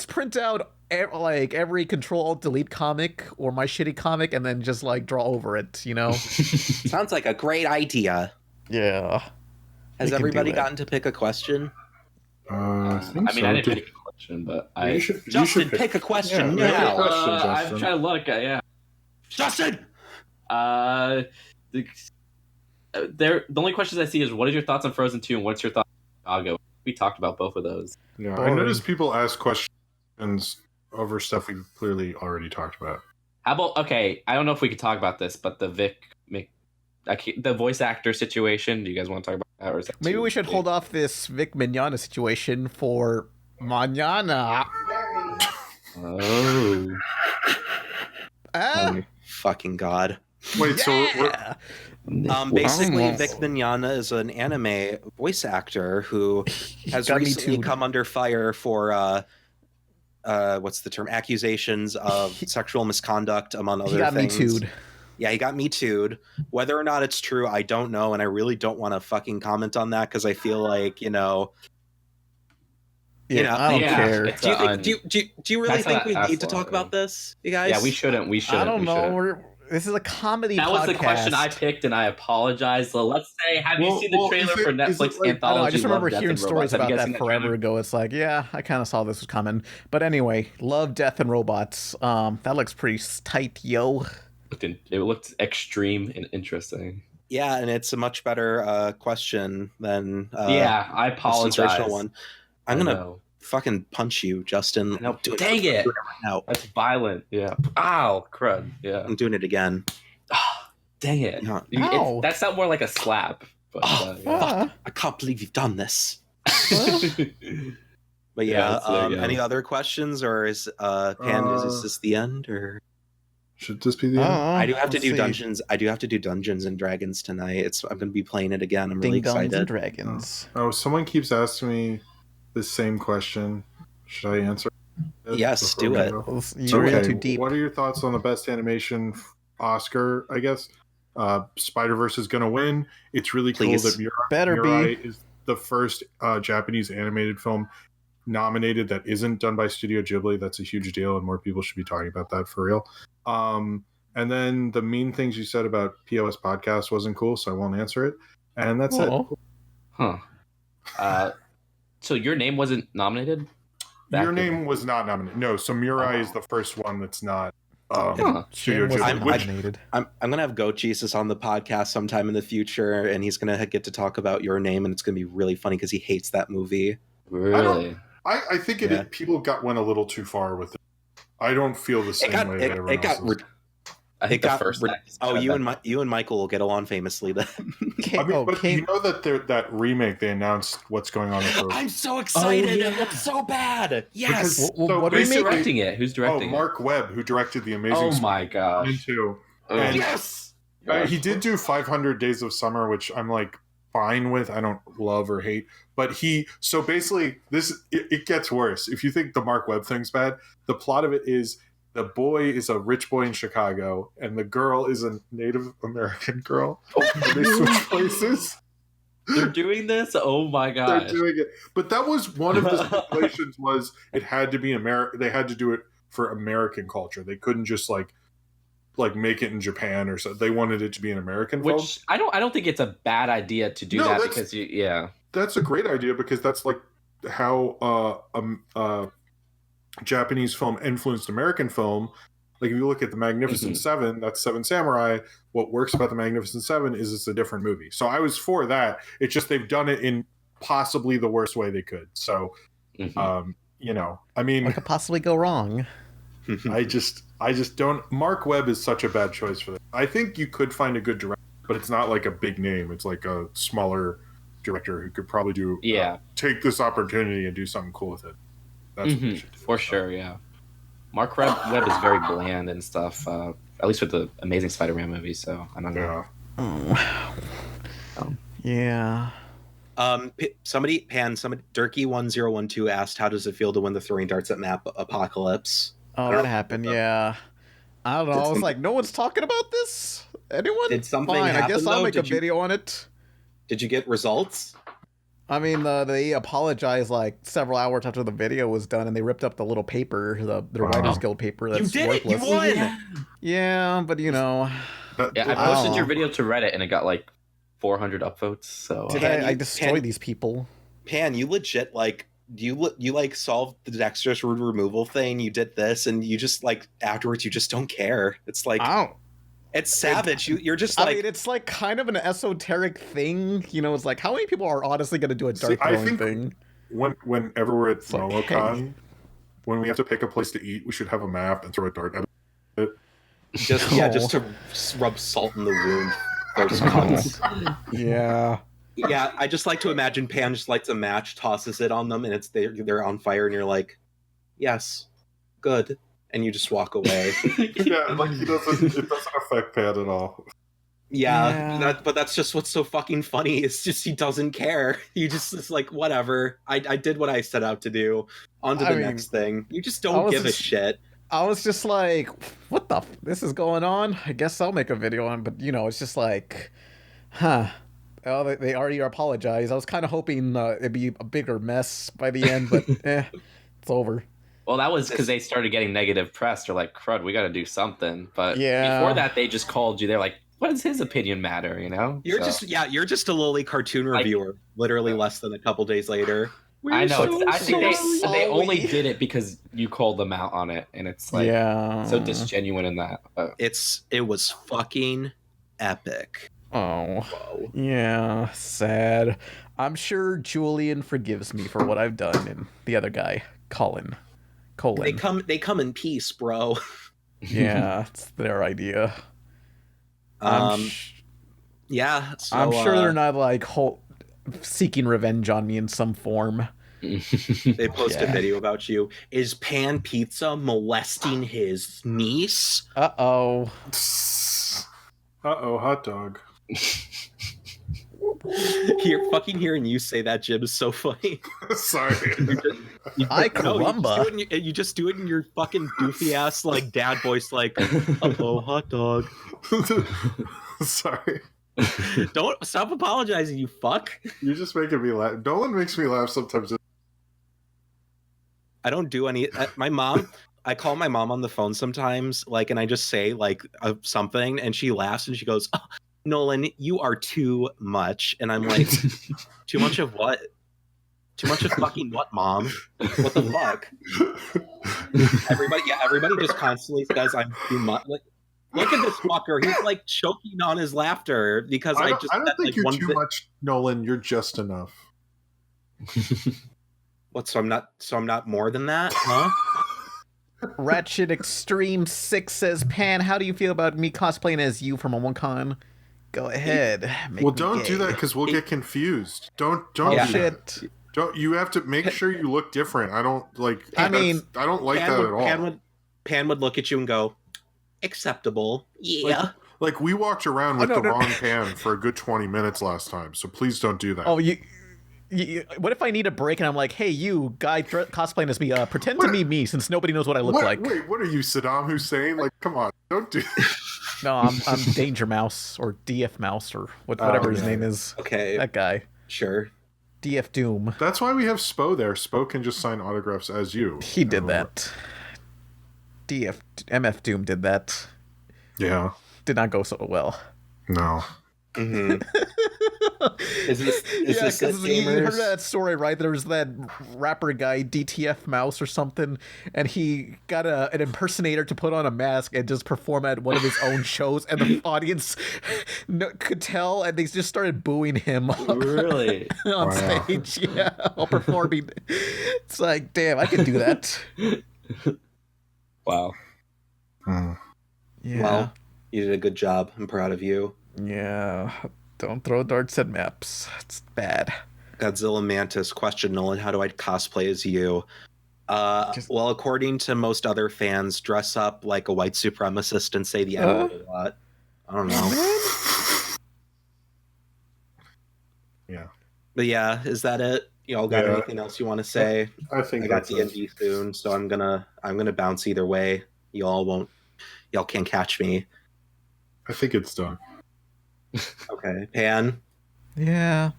print out like every Control-Alt-Delete comic or my shitty comic, and then just like draw over it. Sounds like a great idea. Yeah. Has everybody gotten to pick a question? I think I didn't pick a question, but Justin, pick a question now. I'm trying to look. Yeah. Justin. The only questions I see is what is your thoughts on Frozen 2 and what's your thoughts on Chicago? We talked about both of those. Yeah, I noticed people ask questions over stuff we've clearly already talked about. How about I don't know if we could talk about this, but the the voice actor situation. Do you guys want to talk about that, or is that maybe we should hold off this Vic Mignogna situation for mañana? Oh. Oh, fucking God. Wait, yeah! So basically, Vic Mignogna is an anime voice actor who has recently come under fire for what's the term? Accusations of sexual misconduct, among other things. He got Me Too'd. Yeah, he got Me Too'd. Whether or not it's true, I don't know, and I really don't want to fucking comment on that because I feel like I don't care. Do you really think we need to talk about this, you guys? Yeah, we shouldn't. I don't know. This is a comedy podcast. That was the question I picked, and I apologize. So let's say, have you seen the trailer for Netflix anthology? I just remember Love, hearing Death, stories about that forever trailer? ago. It's like, yeah, I kind of saw this was coming. But anyway, Love, Death, and Robots. That looks pretty tight, yo. It looked extreme and interesting. Yeah, and it's a much better question than I apologize. The sensational one. I'm gonna fucking punch you, Justin. No, dang it! Right, that's violent. Yeah. Ow, crud. Yeah. I'm doing it again. Dang it! Ow. That sounds more like a slap. But, fuck! I can't believe you've done this. But any other questions, or is is this the end, or should this be the end? I do have to do dungeons. I do have to do Dungeons and Dragons tonight. I'm going to be playing it again. I'm really excited. Ding-dongs and Dragons. Someone keeps asking me the same question. Should I answer? Yes, do it. You're in too deep. What are your thoughts on the best animation Oscar? I guess Spider-Verse is going to win. It's really cool that Mirai is the first Japanese animated film nominated that isn't done by Studio Ghibli. That's a huge deal, and more people should be talking about that for real. And then the mean things you said about POS Podcast wasn't cool, so I won't answer it. And that's it. Huh. So your name wasn't nominated? Your name was not nominated. No, so Mirai is the first one that's not Studio Ghibli. I'm going to have Goat Jesus on the podcast sometime in the future, and he's going to get to talk about Your Name, and it's going to be really funny because he hates that movie. Really? I think people went a little too far with it. I don't feel the same way that everyone else. I think the first. You and Michael will get along famously then. You know that that remake they announced what's going on. I'm so excited! It looks so bad. Yes. Who's directing it? Who's directing it? Mark Webb, who directed the Amazing. Oh my gosh! Yes. He did do 500 Days of Summer, which I'm like fine with. I don't love or hate, but so basically it gets worse. If you think the Mark Webb thing's bad, the plot of it is. The boy is a rich boy in Chicago, and the girl is a Native American girl. And they switch places. They're doing this? Oh my gosh. They're doing it. But that was one of the stipulations was it had to be American. They had to do it for American culture. They couldn't just like make it in Japan or so. They wanted it to be an American film. Which I don't think it's a bad idea to do that because that's a great idea because that's like how Japanese film influenced American film. Like if you look at the Magnificent Seven, that's Seven Samurai. What works about the Magnificent Seven is it's a different movie. So I was for that. It's just they've done it in possibly the worst way they could. So, you know, I mean, what could possibly go wrong? I just don't. Mark Webb is such a bad choice for that. I think you could find a good director, but it's not like a big name. It's like a smaller director who could probably do take this opportunity and do something cool with it. That's what they should do. For sure, yeah. Mark Webb is very bland and stuff. At least with the Amazing Spider-Man movie. So I don't know. Yeah. Somebody Durkey1012 asked, "How does it feel to win the throwing darts at map apocalypse?" Oh, that happened. Yeah. I don't know. I was like, no one's talking about this. Anyone? Did something Fine. happen, I guess I'll though? make a video on it. Did you get results? I mean, they apologized like several hours after the video was done, and they ripped up the little paper, the Writers Guild paper. That's you did worthless. it! You won! Yeah, but you know. Yeah, I posted your video to Reddit, and it got like 400 upvotes. So I destroyed these people. Pan, you legit you like solved the dexterous root removal thing. You did this, and you just like afterwards, you just don't care. It's like it's savage. You're just like. I mean, it's like kind of an esoteric thing. You know, it's like how many people are honestly going to do a dart throwing thing? Whenever we're at MomoCon, when we have to pick a place to eat, we should have a map and throw a dart at it. Just to rub salt in the wound. Those cunts. Yeah. Yeah, I just like to imagine Pan just lights a match, tosses it on them, and they're on fire, and you're like, yes, good, and you just walk away. Yeah, like it doesn't affect Pan at all. Yeah. But that's just what's so fucking funny. It's just he doesn't care. He just is like, whatever. I did what I set out to do. On to the next thing. You just don't give a shit. I was just like, what the this is going on? I guess I'll make a video on, but you know, it's just like, huh. Well, they already apologized. I was kind of hoping it'd be a bigger mess by the end, but it's over. Well, that was because they started getting negative press. They're like, crud, we got to do something. But before that, they just called you. They're like, what does his opinion matter, you know? You're just a lowly cartoon reviewer, literally less than a couple days later. I know. I think they only did it because you called them out on it, and it's like so disgenuine in that. It was fucking epic. Oh, whoa. Yeah, sad. I'm sure Julian forgives me for what I've done, and the other guy, Colin. They come in peace, bro. Yeah, it's their idea. Yeah, so, I'm sure they're not like seeking revenge on me in some form. They post a video about you. Is Pan Pizza molesting his niece? Uh-oh, hot dog. Hearing you say that, Jim, is so funny. Sorry. You just do it in your fucking goofy ass like dad voice, like, uh-oh, hot dog. Sorry. Don't stop apologizing, you fuck. You're just making me laugh. Nolan makes me laugh sometimes. I don't do any. My mom. I call my mom on the phone sometimes, like, and I just say like something, and she laughs and she goes, oh, "Nolan, you are too much," and I'm like, "Too much of what? Too much of fucking what, Mom? What the fuck?" Everybody just constantly says I'm too much. Like, look at this fucker. He's like choking on his laughter because I don't think like, you're too much, Nolan. You're just enough. What? So I'm not more than that, huh? Ratchet Extreme 6 says, Pan, how do you feel about me cosplaying as you from MomoCon? Go ahead. Don't do that because we'll get confused. Don't do that. Don't. You have to make sure you look different. I don't like. I don't like that at all. Pan would look at you and go, acceptable. Yeah. Like we walked around with the wrong Pan for a good 20 minutes last time. So please don't do that. Oh, what if I need a break and I'm like, hey, you guy cosplaying as me, pretend to be me since nobody knows what I look like. Wait, what are you, Saddam Hussein? Like, come on, don't do that. No, I'm Danger Mouse or DF Mouse or whatever his name is. Okay. That guy. Sure. DF Doom. That's why we have Spo there. Spo can just sign autographs as you. He did that. MF Doom did that. Yeah. Did not go so well. No. Mm-hmm. Is this you heard that story, right? There was that rapper guy, DTF Mouse or something, and he got an impersonator to put on a mask and just perform at one of his own shows, and the audience could tell, and they just started booing him. Really? On stage, yeah, while performing. It's like, damn, I can do that. Wow. Yeah. Well, you did a good job. I'm proud of you. Yeah. Don't throw darts at maps. It's bad. Godzilla Mantis, question, Nolan, how do I cosplay as you? Well, according to most other fans, dress up like a white supremacist and say the N-word a lot. I don't know. Yeah. But yeah, is that it? Y'all got anything else you want to say? I think I got D&D soon, so I'm gonna bounce either way. Y'all can't catch me. I think it's done. Okay, Pan. Yeah,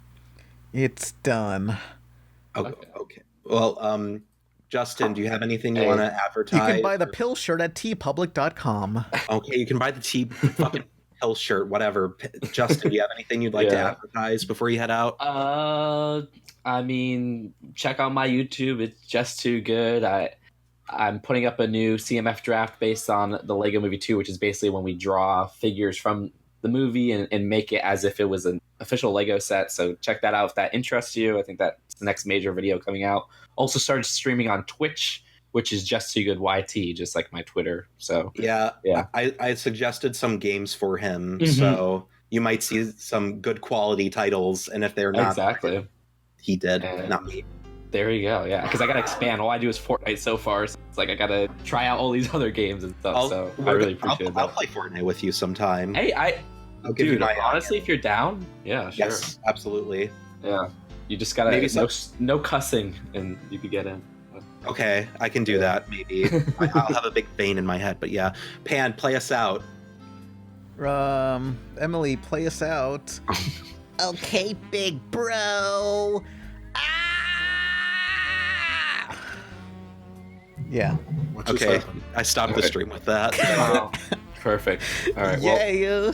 it's done. Okay. Well, Justin, do you have anything you want to advertise? You can buy the pill shirt at tpublic.com. Okay, you can buy the fucking pill shirt, whatever. Justin, do you have anything you'd like to advertise before you head out? I mean, check out my YouTube. It's just too good. I'm putting up a new CMF draft based on the Lego Movie 2, which is basically when we draw figures from the movie and make it as if it was an official Lego set. So check that out if that interests you. I think that's the next major video coming out. Also started streaming on Twitch, which is just too good YT, just like my Twitter. So yeah. I suggested some games for him, so you might see some good quality titles, and if they're not exactly, he did, not me. There you go. Yeah, because I gotta expand. All I do is Fortnite so far. So it's like I gotta try out all these other games and stuff. So I really appreciate that. I'll play Fortnite with you sometime. Hey, I'll give you my honestly, if you're down, yeah, sure. Yes, absolutely. Yeah, you just gotta maybe no cussing, and you could get in. Okay, I can do that. Maybe I'll have a big vein in my head, but yeah, Pan, play us out. Emily, play us out. Okay, big bro. Yeah. Okay, I stopped the stream with that. Perfect. All right. Yeah.